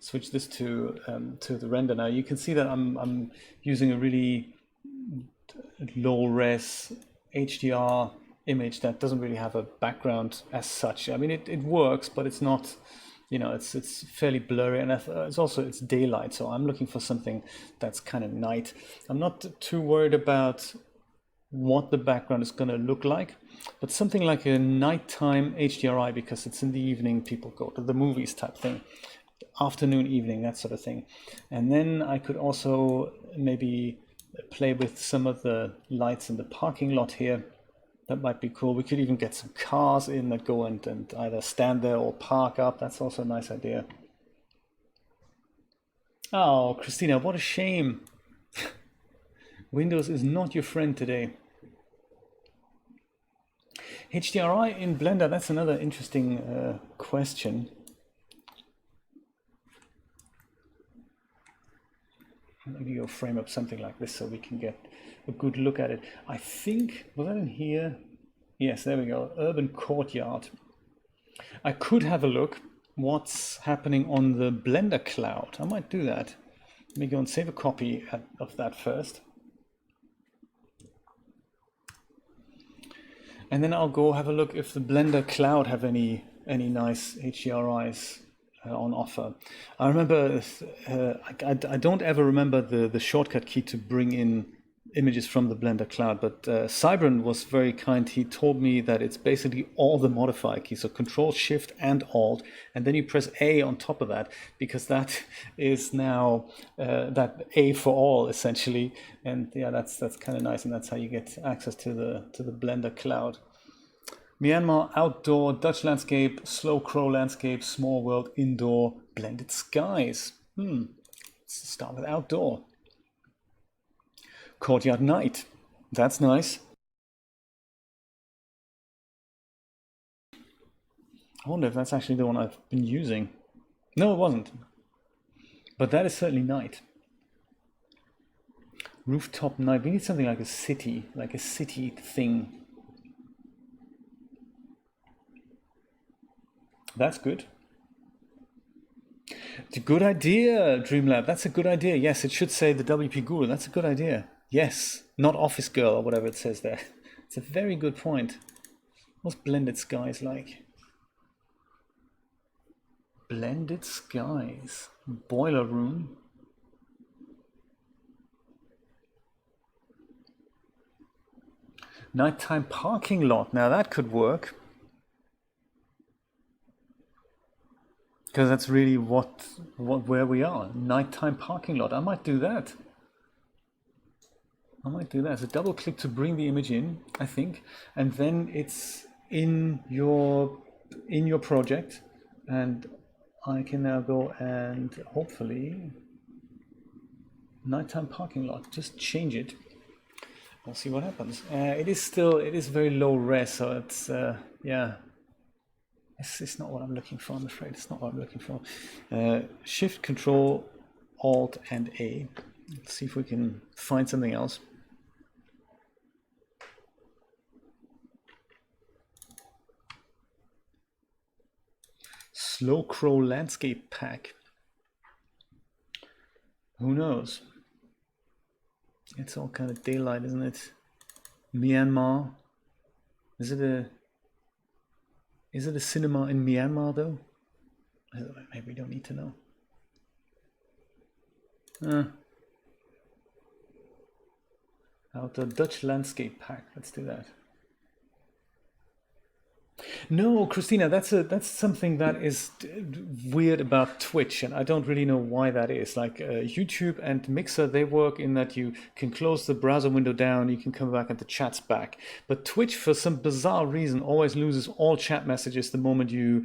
switch this to the render now, you can see that I'm using a really low res HDR image that doesn't really have a background as such. I mean, it works, but it's not. It's fairly blurry, and it's daylight, so I'm looking for something that's kind of night. I'm not too worried about what the background is going to look like, but something like a nighttime HDRI, because it's in the evening, people go to the movies type thing, afternoon, evening, that sort of thing. And then I could also maybe play with some of the lights in the parking lot here. That might be cool. We could even get some cars in that go and either stand there or park up. That's also a nice idea. Oh, Christina, what a shame. Windows is not your friend today. HDRI in Blender, that's another interesting question. Maybe you'll frame up something like this so we can get a good look at it. I think, was that in here? Yes, there we go, Urban Courtyard. I could have a look what's happening on the Blender cloud. I might do that. Let me go and save a copy of that first. And then I'll go have a look if the Blender cloud have any nice HDRIs on offer. I remember, I don't ever remember the shortcut key to bring in images from the Blender cloud, but Cybran was very kind. He told me that it's basically all the modifier keys, so Control, Shift, and Alt, and then you press A on top of that, because that is now that A for all essentially. And yeah, that's kind of nice, and that's how you get access to the Blender cloud. Myanmar, outdoor, Dutch landscape, slow crow landscape, small world, indoor, blended skies. Let's start with outdoor. Courtyard night. That's nice. I wonder if that's actually the one I've been using. No, it wasn't. But that is certainly night. Rooftop night. We need something like a city thing. That's good. It's a good idea, Dreamlab. That's a good idea. Yes, it should say the WP Guru. That's a good idea. Yes, not Office Girl or whatever it says there. It's a very good point. What's Blended Skies like? Blended Skies. Boiler Room. Nighttime parking lot. Now that could work. Because that's really where we are. Nighttime parking lot. I might do that. It's a double click to bring the image in, I think, and then it's in your project, and I can now go and hopefully nighttime parking lot. Just change it. We'll see what happens. It is very low res, so it's yeah. It's not what I'm looking for, I'm afraid. It's not what I'm looking for. Shift, Control, Alt, and A. Let's see if we can find something else. Slow Crow Landscape Pack. Who knows? It's all kind of daylight, isn't it? Myanmar. Is it a cinema in Myanmar though? Maybe we don't need to know. Outdoor Dutch landscape pack. Let's do that. No, Christina, that's something that is weird about Twitch, and I don't really know why that is. Like YouTube and Mixer, they work in that you can close the browser window down, you can come back and the chat's back. But Twitch, for some bizarre reason, always loses all chat messages the moment you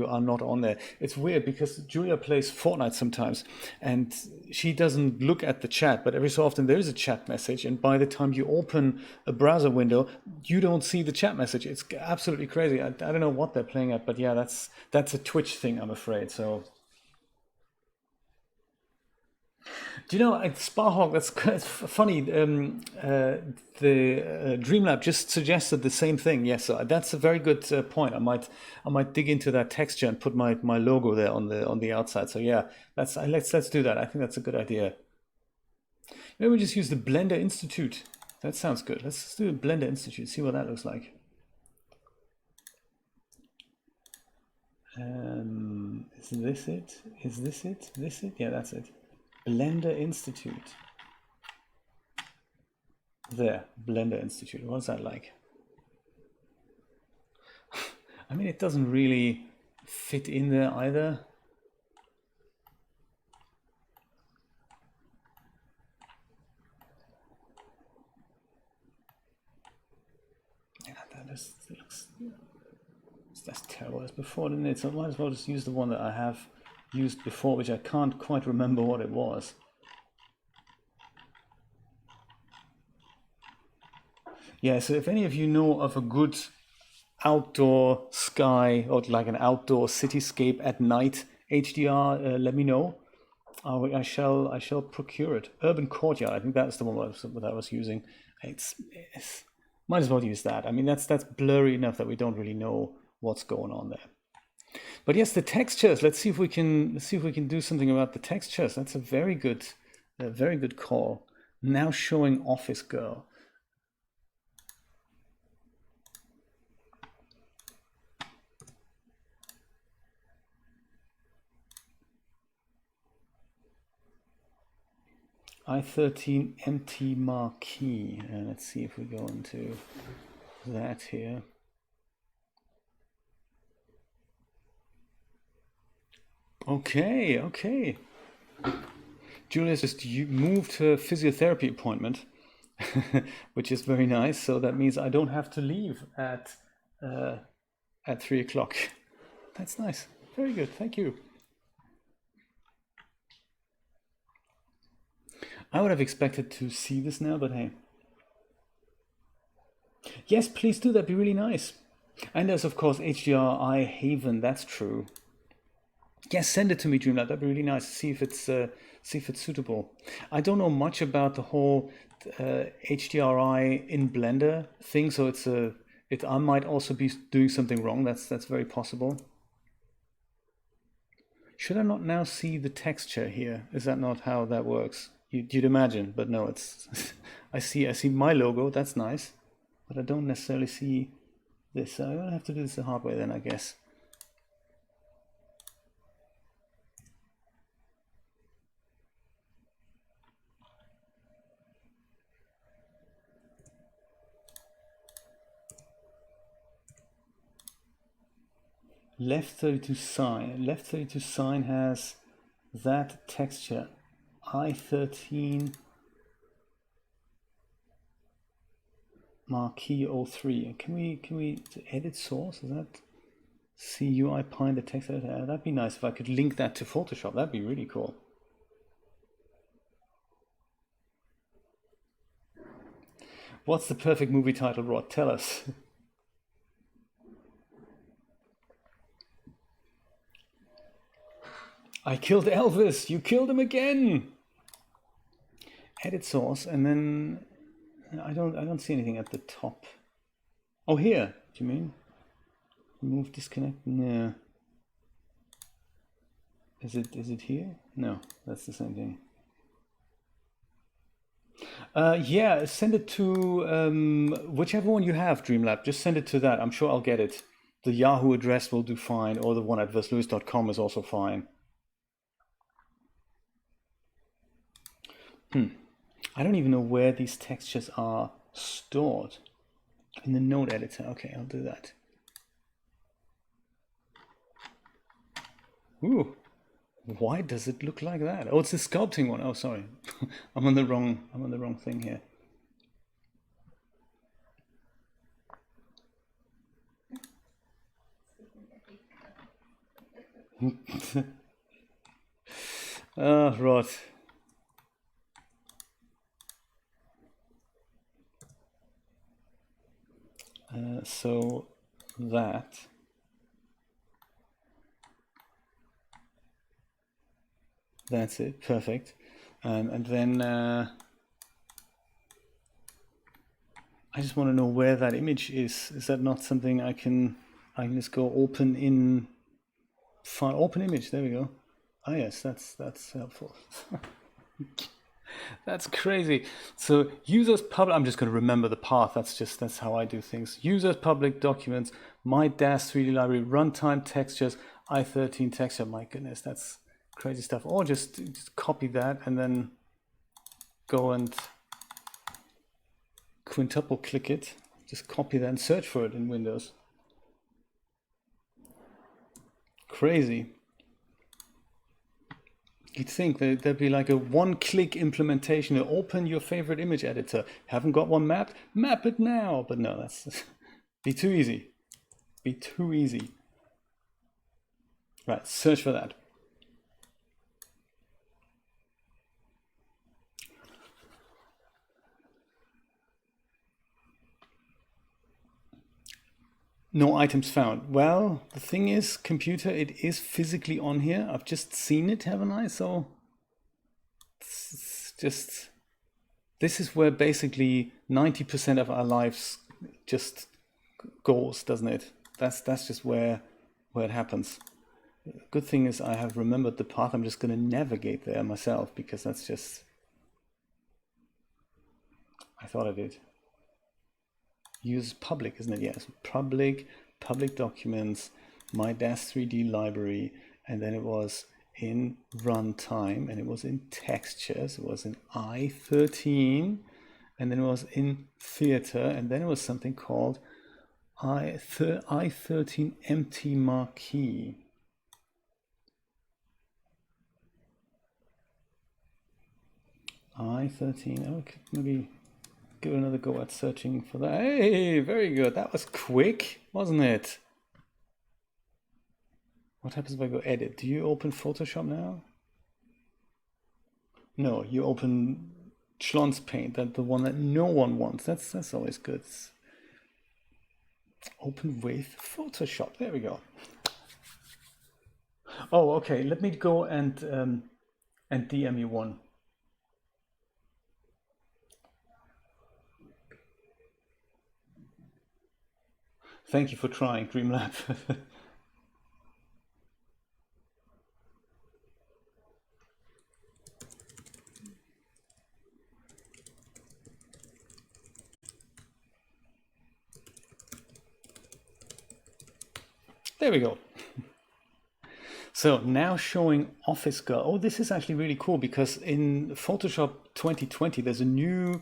are not on there. It's weird because Julia plays Fortnite sometimes, and she doesn't look at the chat, but every so often there is a chat message, and by the time you open a browser window, you don't see the chat message. It's absolutely crazy. I don't know what they're playing at, but yeah, that's a Twitch thing, I'm afraid. So, do you know, Sparhawk? That's funny. The Dreamlab just suggested the same thing. Yes, so that's a very good point. I might dig into that texture and put my logo there on the outside. So yeah, let's do that. I think that's a good idea. Maybe we just use the Blender Institute. That sounds good. Let's do a Blender Institute. See what that looks like. Is this it? Is this it? This it? Yeah, that's it. Blender Institute. There, Blender Institute. What's that like? I mean, it doesn't really fit in there either. Yeah, that's terrible as before, didn't it? So I might as well just use the one that I have used before, which I can't quite remember what it was. Yeah, so if any of you know of a good outdoor sky or like an outdoor cityscape at night HDR, let me know. I shall procure it. Urban Courtyard, I think that's the one that I was using. It's might as well use that. I mean, that's blurry enough that we don't really know what's going on there. But yes, the textures. Let's see if we can do something about the textures. That's a very good call. Now showing Office Girl. I13 empty marquee. Let's see if we go into that here. Okay. Julia's just moved her physiotherapy appointment, which is very nice. So that means I don't have to leave at 3 o'clock. That's nice. Very good. Thank you. I would have expected to see this now, but hey. Yes, please do. That'd be really nice. And there's, of course, HDRI Haven. That's true. Yes, send it to me, Dreamlab. That'd be really nice. See if it's suitable. I don't know much about the whole HDRI in Blender thing, so I might also be doing something wrong. That's very possible. Should I not now see the texture here? Is that not how that works? You'd imagine, but no. It's I see my logo. That's nice, but I don't necessarily see this. I'm gonna have to do this the hard way then, I guess. Left 32 sign. Left 32 sign has that texture. I13 marquee 03. Can we edit source? Is that CUI pine the text editor? That'd be nice if I could link that to Photoshop. That'd be really cool. What's the perfect movie title, Rod? Tell us. I killed Elvis. You killed him again. Edit source, and then I don't see anything at the top. Oh, here. Do you mean? Remove disconnect? No. Is it here? No, that's the same thing. Yeah, send it to whichever one you have, Dreamlab. Just send it to that. I'm sure I'll get it. The Yahoo address will do fine, or the one at verslewis.com is also fine. I don't even know where these textures are stored. In the node editor. Okay, I'll do that. Ooh, why does it look like that? Oh, it's the sculpting one. Oh, sorry, I'm on the wrong thing here. Right. So that's it, perfect. And then I just want to know where that image is. Is that not something I can just go open in file, open image? There we go. Ah, yes, that's helpful. That's crazy. So users public, I'm just going to remember the path. That's how I do things. Users public documents, my DAZ 3D library, runtime textures, I13 texture. My goodness, that's crazy stuff. Or just copy that and then go and quintuple click it, just copy that and search for it in Windows. Crazy. You'd think that there'd be like a one-click implementation to open your favorite image editor. Haven't got one mapped? Map it now. But no, that's be too easy. Be too easy. Right, search for that. No items found. Well, the thing is, computer, it is physically on here. I've just seen it, haven't I? So it's just, this is where basically 90% of our lives just goes, doesn't it? That's just where it happens. Good thing is I have remembered the path. I'm just going to navigate there myself because that's just, I thought I did. Use public, isn't it? Yes, public documents, my DAZ 3D library, and then it was in runtime, and it was in textures, it was in I13, and then it was in theater, and then it was something called I13 empty marquee. I13, okay, maybe give it another go at searching for that. Hey, very good. That was quick, wasn't it? What happens if I go edit? Do you open Photoshop now? No, you open Schlons Paint, that the one that no one wants. That's always good. Open with Photoshop. There we go. Oh, okay. Let me go and DM you one. Thank you for trying, Dreamlab. There we go. So now showing Office Girl. Oh, this is actually really cool because in Photoshop 2020, there's a new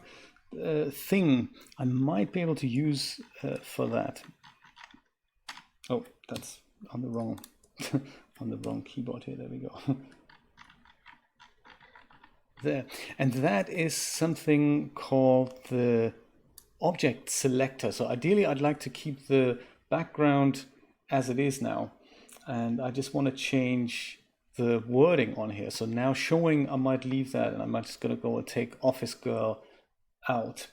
thing I might be able to use for that. Oh, that's on the wrong on the wrong keyboard here. There we go. There, and that is something called the object selector. So ideally, I'd like to keep the background as it is now, and I just want to change the wording on here. So now showing, I might leave that, and I'm just going to go and take Office Girl out.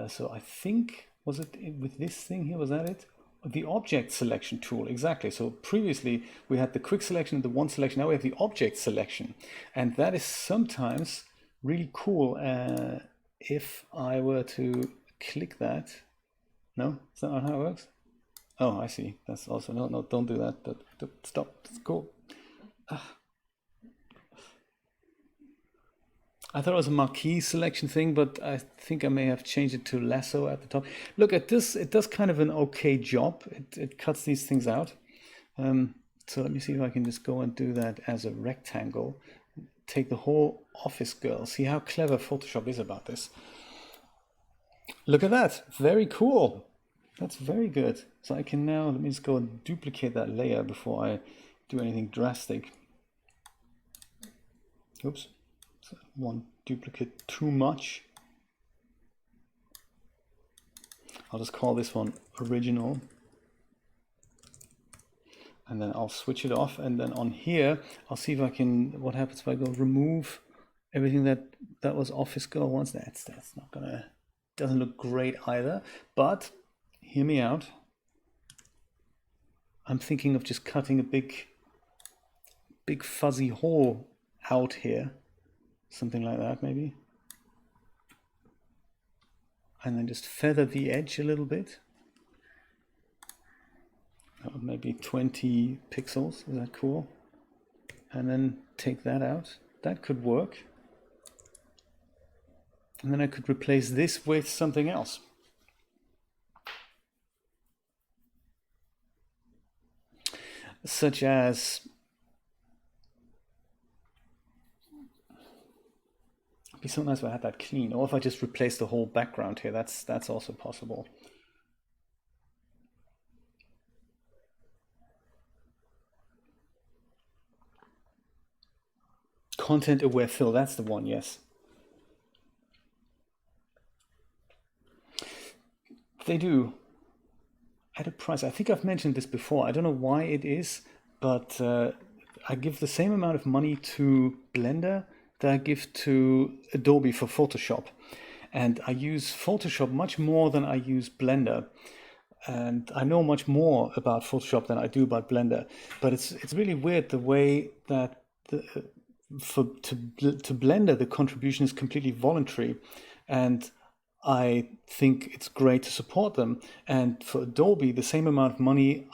So I think, was it with this thing here? Was that it? The object selection tool, exactly. So previously we had the quick selection and the one selection. Now we have the object selection, and that is sometimes really cool. If I were to click that, no, is that not how it works? Oh, I see. That's also no, don't do that. Stop. It's cool. I thought it was a marquee selection thing, but I think I may have changed it to lasso at the top. Look at this, it does kind of an okay job. It cuts these things out. So let me see if I can just go and do that as a rectangle. Take the whole Office Girl. See how clever Photoshop is about this. Look at that, very cool. That's very good. So I can now, let me just go and duplicate that layer before I do anything drastic. Oops. One duplicate too much. I'll just call this one original, and then I'll switch it off, and then on here I'll see if I can, what happens if I go remove everything that was Office Girl once. That's not gonna, doesn't look great either, but hear me out. I'm thinking of just cutting a big fuzzy hole out here. Something like that, maybe. And then just feather the edge a little bit. Maybe 20 pixels, is that cool? And then take that out. That could work. And then I could replace this with something else. Such as, It'd be so nice if I had that clean, or if I just replace the whole background here. That's also possible. Content aware fill, that's the one, yes. They do. At a price. I think I've mentioned this before. I don't know why it is, but I give the same amount of money to Blender that I give to Adobe for Photoshop. And I use Photoshop much more than I use Blender. And I know much more about Photoshop than I do about Blender. But it's really weird the way that to Blender the contribution is completely voluntary, and I think it's great to support them. And for Adobe, the same amount of money,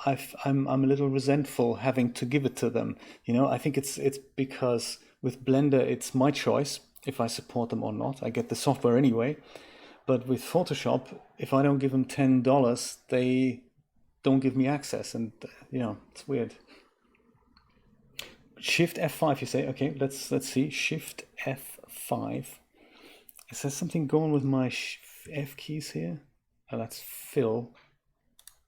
I'm a little resentful having to give it to them. You know, I think it's because with Blender, it's my choice if I support them or not. I get the software anyway. But with Photoshop, if I don't give them $10, they don't give me access, and you know, it's weird. Shift F5, you say? Okay, let's see. Shift F5. Is there something going with my F keys here? Oh, that's fill.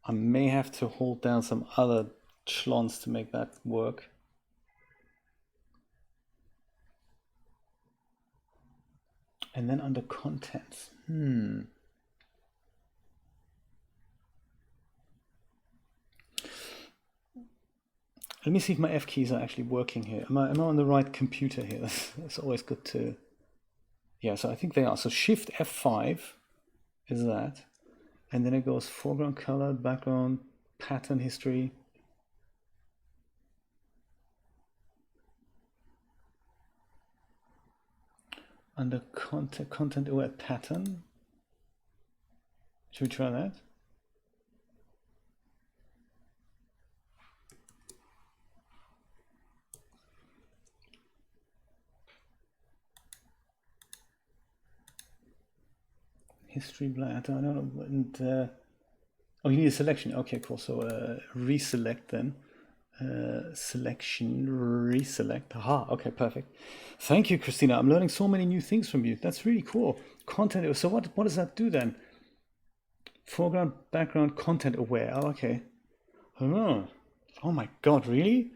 I may have to hold down some other schlons to make that work. And then under contents. Let me see if my F keys are actually working here. Am I on the right computer here? That's always good to... Yeah, so I think they are. So Shift F5 is that. And then it goes foreground color, background, pattern history. Under content aware pattern. Should we try that? History black, I don't know. And, oh, you need a selection. Okay, cool. So reselect then. Selection, reselect. Aha, okay, perfect. Thank you, Christina. I'm learning so many new things from you. That's really cool. Content. So what does that do then? Foreground, background, content aware. Oh, okay. Oh, oh my God, really?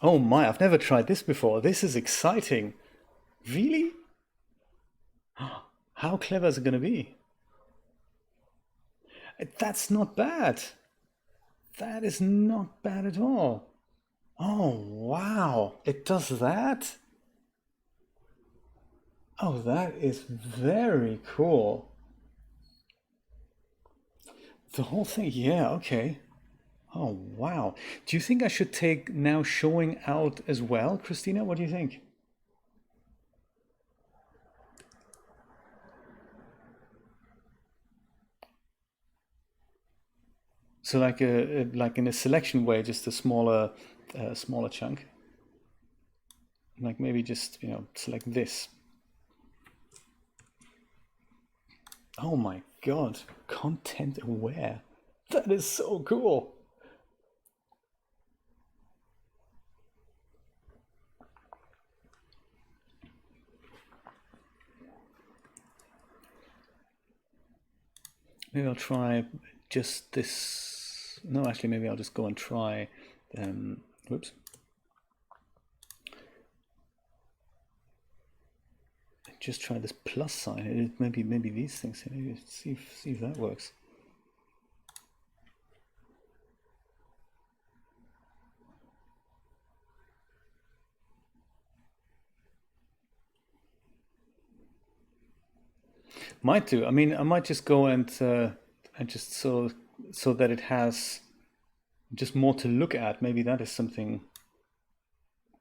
Oh my, I've never tried this before. This is exciting. Really? How clever is it going to be? That's not bad. That is not bad at all. Oh, wow. It does that? Oh, that is very cool. The whole thing, yeah, okay. Oh, wow. Do you think I should take now showing out as well, Christina? What do you think? So like like in a selection way, just a smaller chunk. Like maybe just, you know, select this. Oh my God, content aware. That is so cool. Maybe I'll try just this. No, actually, maybe I'll just go and try. Whoops. Just try this plus sign. Maybe these things. Maybe see if that works. Might do. I mean, I might just go and just so that it has just more to look at. Maybe that is something.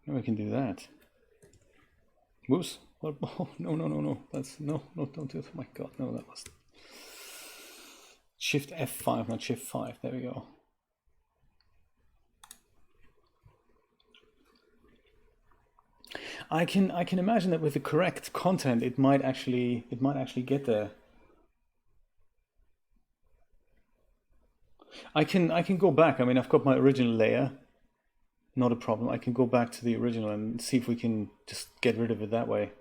Maybe we can do that. Whoops. Oh, no. That's no, don't do it. Oh my God, no, that was Shift F5, not Shift 5. There we go. I can imagine that with the correct content, it might actually get there. I can go back. I mean, I've got my original layer. not a problem. I can go back to the original and see if we can just get rid of it that way.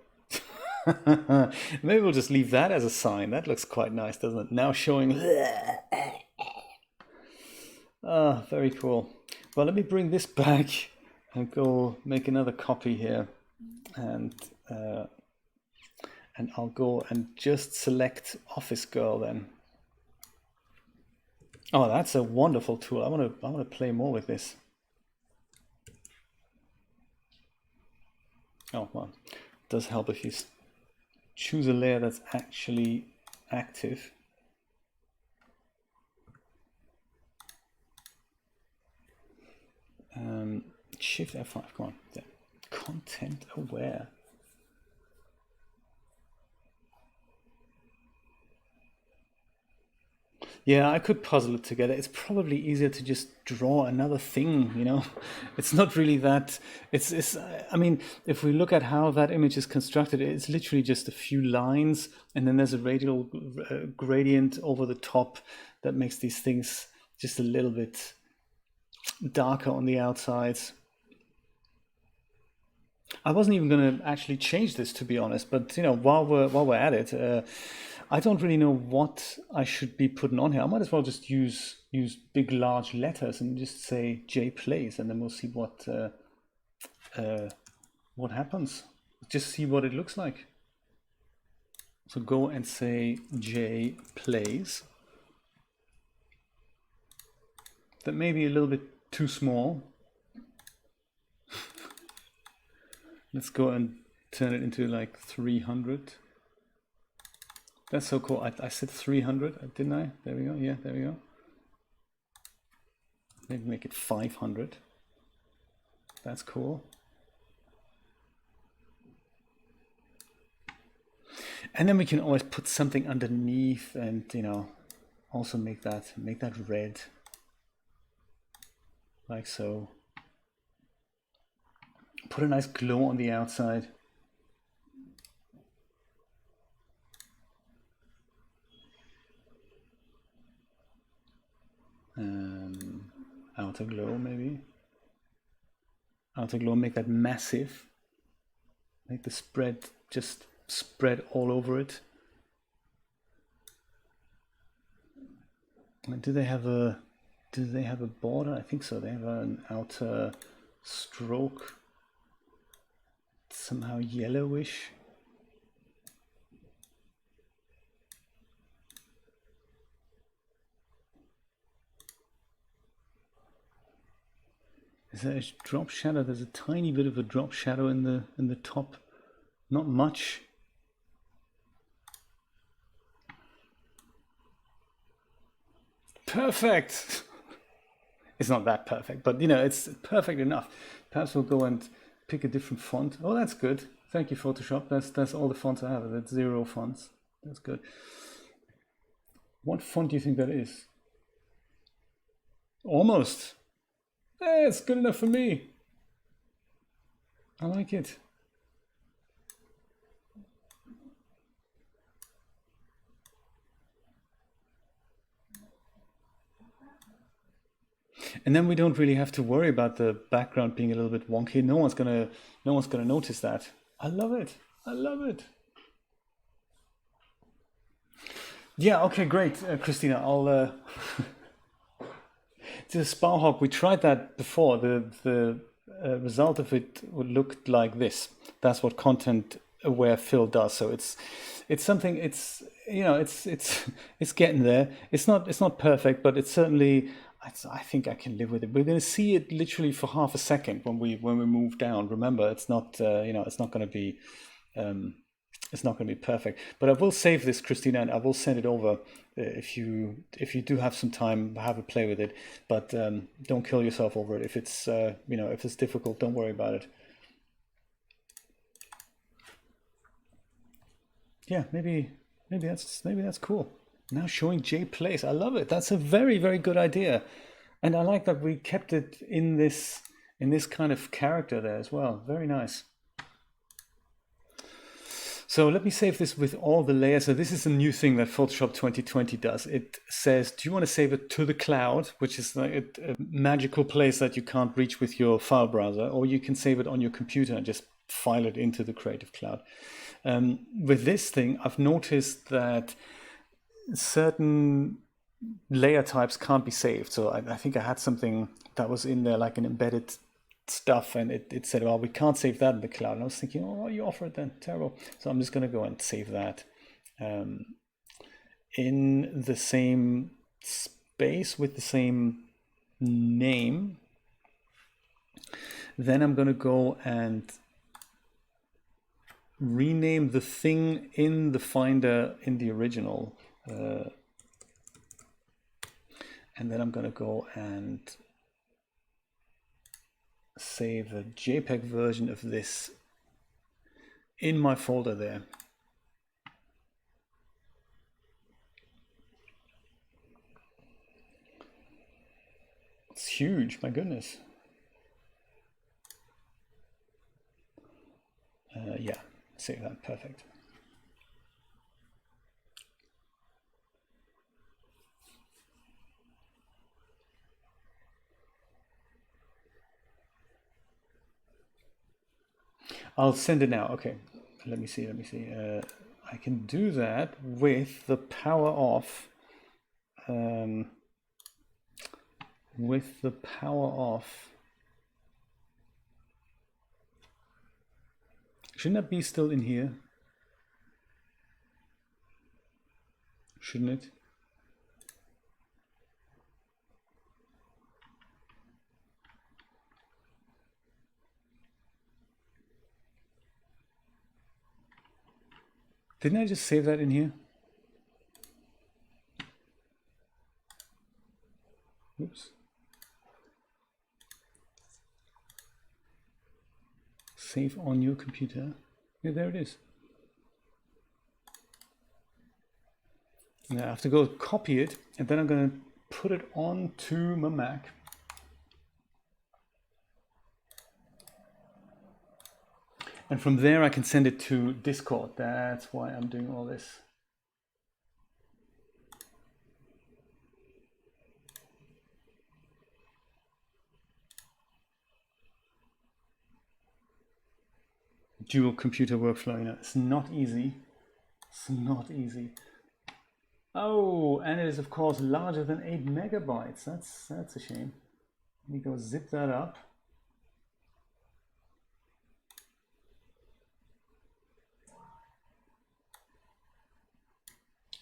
Maybe we'll just leave that as a sign. That looks quite nice, doesn't it? Now showing. Ah, very cool. Well, let me bring this back and go make another copy here, and I'll go and just select Office Girl then. Oh, that's a wonderful tool. I want to play more with this. Oh, well, it does help if you choose a layer that's actually active. Shift F5, come on. Yeah. Content aware. Yeah, I could puzzle it together. It's probably easier to just draw another thing, you know. It's not really that. It's. I mean, if we look at how that image is constructed, it's literally just a few lines, and then there's a radial gradient over the top that makes these things just a little bit darker on the outsides. I wasn't even going to actually change this, to be honest, but you know, while we're at it, I don't really know what I should be putting on here. I might as well just use big large letters and just say J plays, and then we'll see what happens. Just see what it looks like. So go and say J plays. That may be a little bit too small. Let's go and turn it into like 300. That's so cool. I said 300, didn't I? There we go. Yeah, there we go. Maybe make it 500. That's cool. And then we can always put something underneath, and you know, also make that red, like so. Put a nice glow on the outside. Outer glow, maybe. Outer glow, make that massive. Make the spread just spread all over it. And do they have a border? I think so. They have an outer stroke. Somehow yellowish. Is there a drop shadow? There's a tiny bit of a drop shadow in the top. Not much. Perfect. It's not that perfect, but you know, it's perfect enough. Perhaps we'll go and pick a different font. Oh, that's good. Thank you, Photoshop. That's all the fonts I have. That's 0 fonts. That's good. What font do you think that is? Almost. It's good enough for me. I like it. And then we don't really have to worry about the background being a little bit wonky. No one's gonna notice that. I love it. I love it. Yeah. Okay. Great, Christina. I'll. The Sparhawk. We tried that before. The result of it would look like this. That's what content aware fill does. So it's something. It's you know it's getting there. It's not perfect, but it's certainly. I think I can live with it. We're going to see it literally for half a second when we move down. Remember, it's not it's not going to be perfect. But I will save this, Christina, and I will send it over if you do have some time, have a play with it. But don't kill yourself over it. If it's if it's difficult, don't worry about it. Yeah, maybe that's cool. Now showing J Place. I love it. That's a very, very good idea. And I like that we kept it in this kind of character there as well. Very nice. So let me save this with all the layers. So this is a new thing that Photoshop 2020 does. It says, do you want to save it to the cloud, which is like a magical place that you can't reach with your file browser, or you can save it on your computer and just file it into the Creative Cloud. With this thing, I've noticed that certain layer types can't be saved. So I think I had something that was in there like an embedded stuff, and it said, well, we can't save that in the cloud. And I was thinking, oh, you offer it then, terrible. So I'm just going to go and save that in the same space with the same name. Then I'm going to go and rename the thing in the Finder in the original. And then I'm going to go and save a JPEG version of this in my folder there. It's huge, my goodness. Yeah, save that, perfect. I'll send it now. Okay, let me see. I can do that with the power off. With the power off. Shouldn't that be still in here? Shouldn't it? Didn't I just save that in here? Oops. Save on your computer. Yeah, there it is. Now I have to go copy it, and then I'm going to put it onto my Mac. And from there I can send it to Discord. That's why I'm doing all this. Dual computer workflow, you know, it's not easy. It's not easy. Oh, and it is of course larger than 8 megabytes. That's a shame. Let me go zip that up.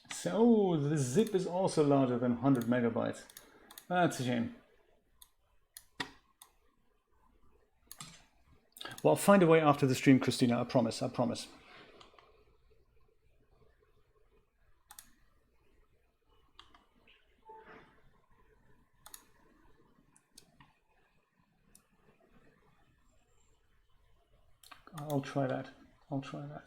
So the zip is also larger than 100 megabytes. That's a shame. Well, I'll find a way after the stream, Christina, I promise, I promise. I'll try that. I'll try that.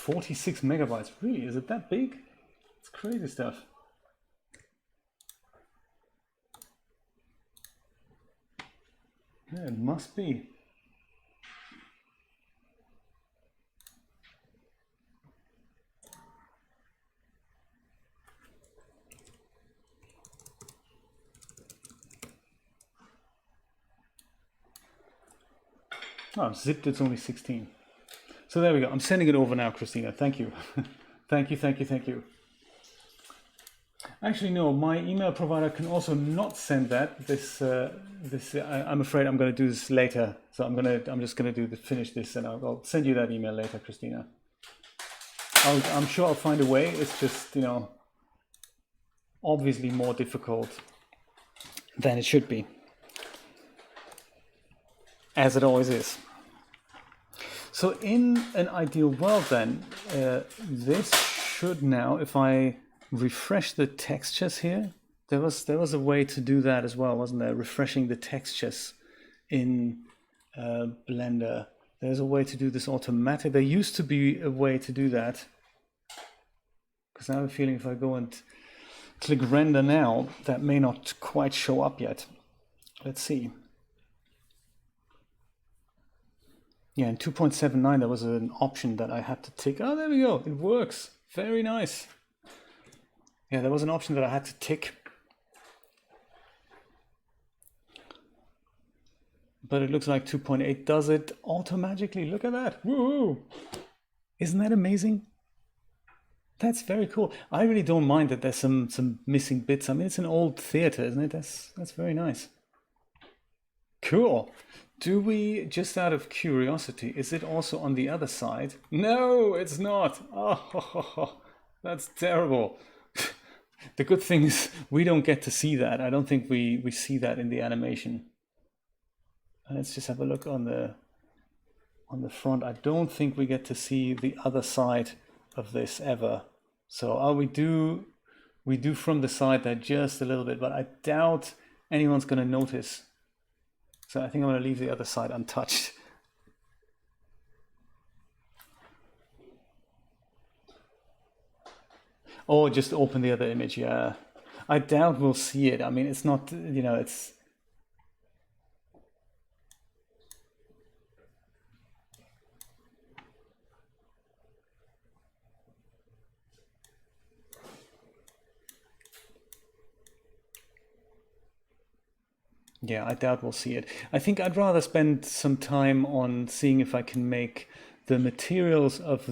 "46 megabytes, really? Is it that big? It's crazy stuff." Yeah, it must be. Oh, zipped, it's only 16. So there we go. I'm sending it over now, Christina. Thank you. Thank you, thank you, thank you. Actually, no, my email provider can also not send that. I'm afraid I'm going to do this later. So I'm just going to finish this, and I'll send you that email later, Christina. I'm sure I'll find a way. It's just, you know, obviously more difficult than it should be, as it always is. So in an ideal world then, this should now, if I refresh the textures here, there was a way to do that as well, wasn't there? Refreshing the textures in Blender. There's a way to do this automatic. There used to be a way to do that. Because I have a feeling if I go and click render now, that may not quite show up yet. Let's see. Yeah, in 2.79 there was an option that I had to tick. Oh, there we go. It works. Very nice. Yeah, there was an option that I had to tick. But it looks like 2.8 does it automatically. Look at that. Woo! Isn't that amazing? That's very cool. I really don't mind that there's some missing bits. I mean, it's an old theater, isn't it? That's very nice. Cool. Do we, just out of curiosity, is it also on the other side? No, it's not. Oh, that's terrible. The good thing is we don't get to see that. I don't think we see that in the animation. Let's just have a look on the front. I don't think we get to see the other side of this ever. So we do from the side there just a little bit, but I doubt anyone's going to notice. So I think I'm going to leave the other side untouched. Or just open the other image, yeah. I doubt we'll see it. I mean, it's not, you know, it's... Yeah, I doubt we'll see it. I think I'd rather spend some time on seeing if I can make the materials of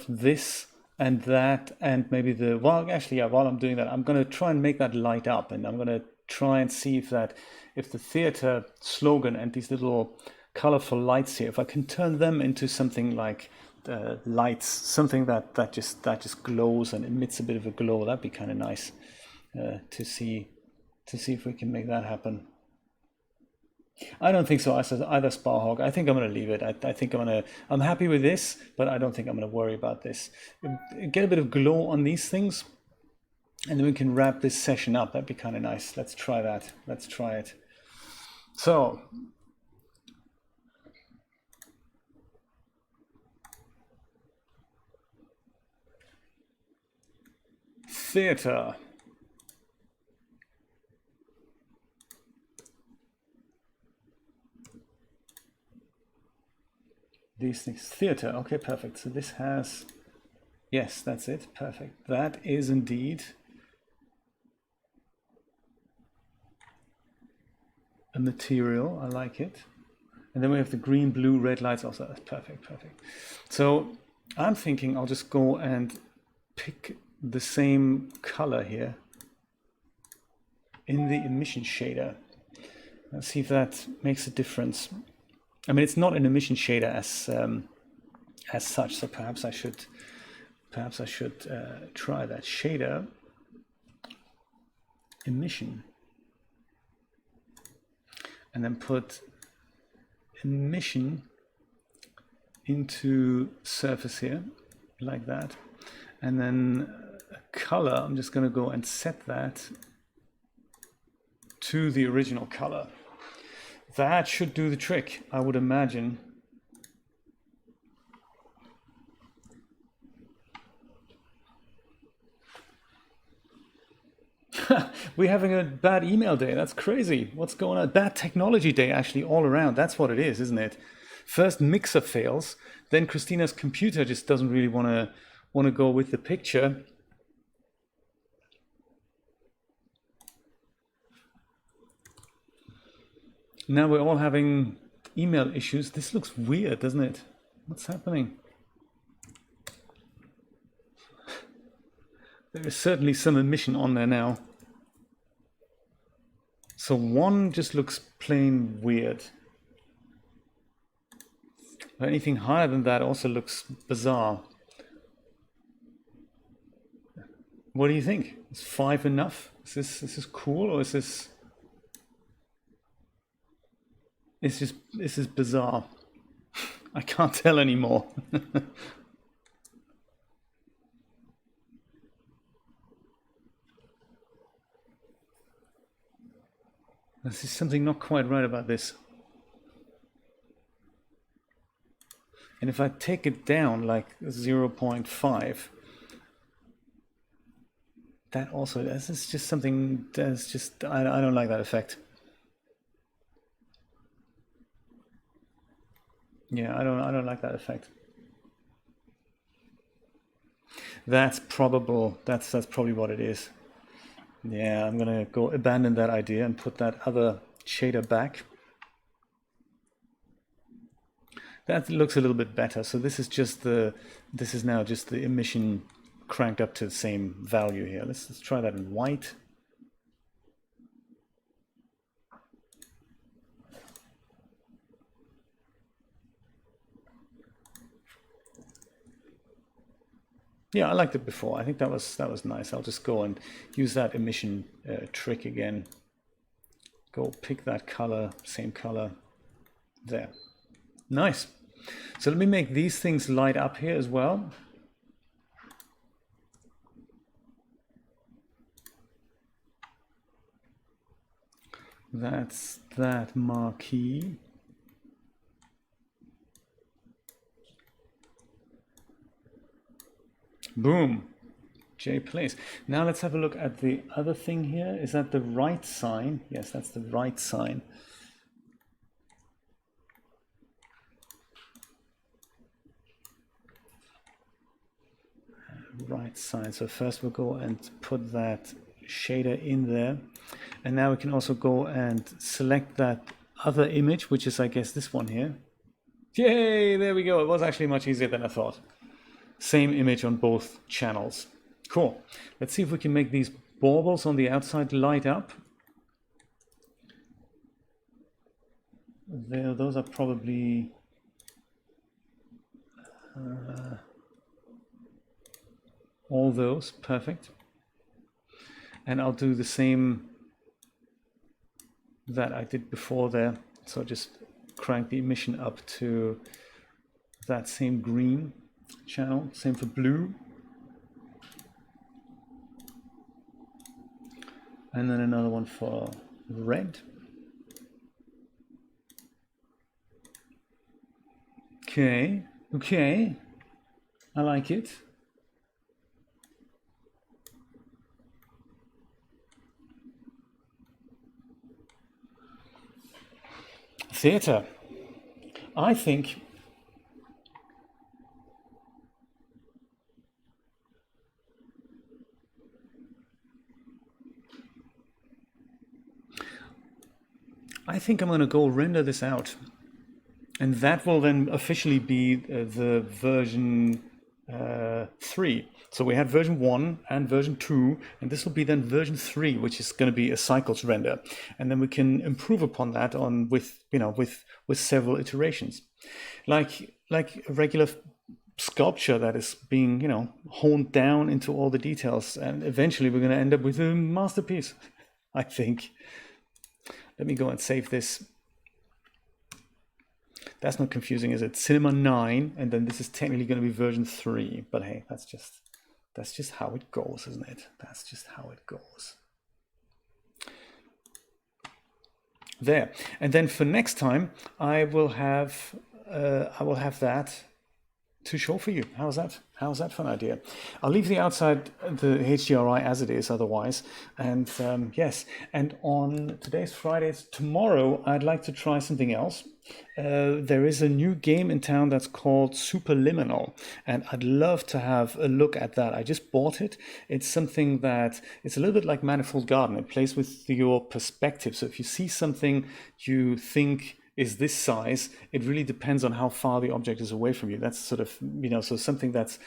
this and that and maybe the, well, actually, yeah, while I'm doing that, I'm going to try and make that light up, and I'm going to try and see if the theater slogan and these little colorful lights here, if I can turn them into something like lights, something that just glows and emits a bit of a glow. That'd be kind of nice to see if we can make that happen. I don't think so either, Sparhawk. I think I'm going to leave it. I think I'm happy with this, but I don't think I'm going to worry about this. Get a bit of glow on these things, and then we can wrap this session up. That'd be kind of nice. Let's try that. Let's try it. So, theater. These things, theater. Okay, perfect. So this has, yes, that's it. Perfect. That is indeed a material. I like it. And then we have the green, blue, red lights also. That's perfect, perfect. So I'm thinking I'll just go and pick the same color here in the emission shader. Let's see if that makes a difference. I mean, it's not an emission shader as such, so perhaps I should try that shader emission, and then put emission into surface here, like that, and then color. I'm just going to go and set that to the original color. That should do the trick, I would imagine. We're having a bad email day. That's crazy. What's going on? Bad technology day, actually, all around. That's what it is, isn't it? First mixer fails, then Christina's computer just doesn't really want to go with the picture. Now we're all having email issues. This looks weird, doesn't it? What's happening? There is certainly some emission on there now. So one just looks plain weird. But anything higher than that also looks bizarre. What do you think? Is 5 enough? Is this cool, or is this... This is bizarre. I can't tell anymore. This is something not quite right about this. And if I take it down like 0.5, that also, this is just something that's just, I don't like that effect. Yeah, I don't like that effect. That's probably what it is. Yeah, I'm gonna go abandon that idea and put that other shader back. That looks a little bit better. So this is now just the emission cranked up to the same value here. Let's try that in white. Yeah, I liked it before. I think that was nice. I'll just go and use that emission trick again. Go pick that color, same color, there. Nice. So let me make these things light up here as well. That's that marquee. Boom. J place. Now let's have a look at the other thing here. Is that the right sign? Yes, that's the right sign. Right sign. So first we'll go and put that shader in there. And now we can also go and select that other image, which is, I guess, this one here. Yay, there we go. It was actually much easier than I thought. Same image on both channels. Cool. Let's see if we can make these baubles on the outside light up. There, those are probably all those. Perfect. And I'll do the same that I did before there. So just crank the emission up to that same green channel. Same for blue. And then another one for red. Okay, okay. I like it. Theatre. I think I'm going to go render this out, and that will then officially be the version 3. So we had version 1 and version 2, and this will be then version 3, which is going to be a cycles render, and then we can improve upon that on with several iterations, like a regular sculpture that is being honed down into all the details, and eventually we're going to end up with a masterpiece, I think. Let me go and save this. That's not confusing, is it? Cinema 9, and then this is technically going to be version 3. But hey, that's just how it goes, isn't it? That's just how it goes. There, and then for next time, I will have that to show for you. How's that? How's that for an idea? I'll leave the outside the HDRI as it is otherwise. And yes, and on today's Friday, tomorrow, I'd like to try something else. There is a new game in town that's called Superliminal, and I'd love to have a look at that. I just bought it. It's something that, it's a little bit like Manifold Garden. It plays with your perspective. So if you see something you think is this size, it really depends on how far the object is away from you. That's sort of, so something that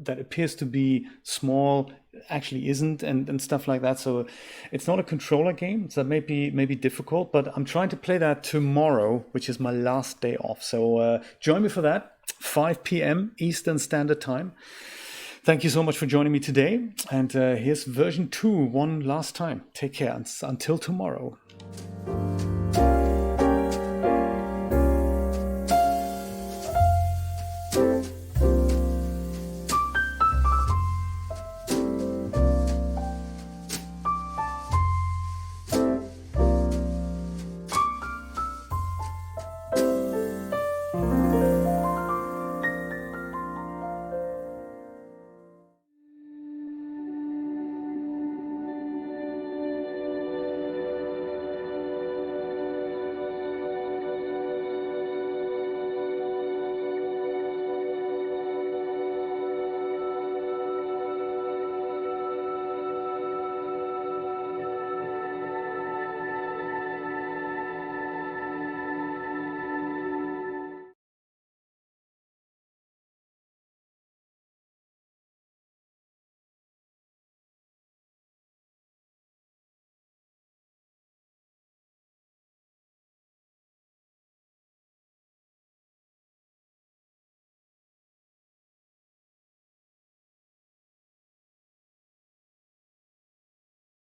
appears to be small actually isn't, and stuff like that. So it's not a controller game, so that may be difficult, but I'm trying to play that tomorrow, which is my last day off. So join me for that, 5 p.m. Eastern Standard Time. Thank you so much for joining me today. And here's version 2 one last time. Take care until tomorrow.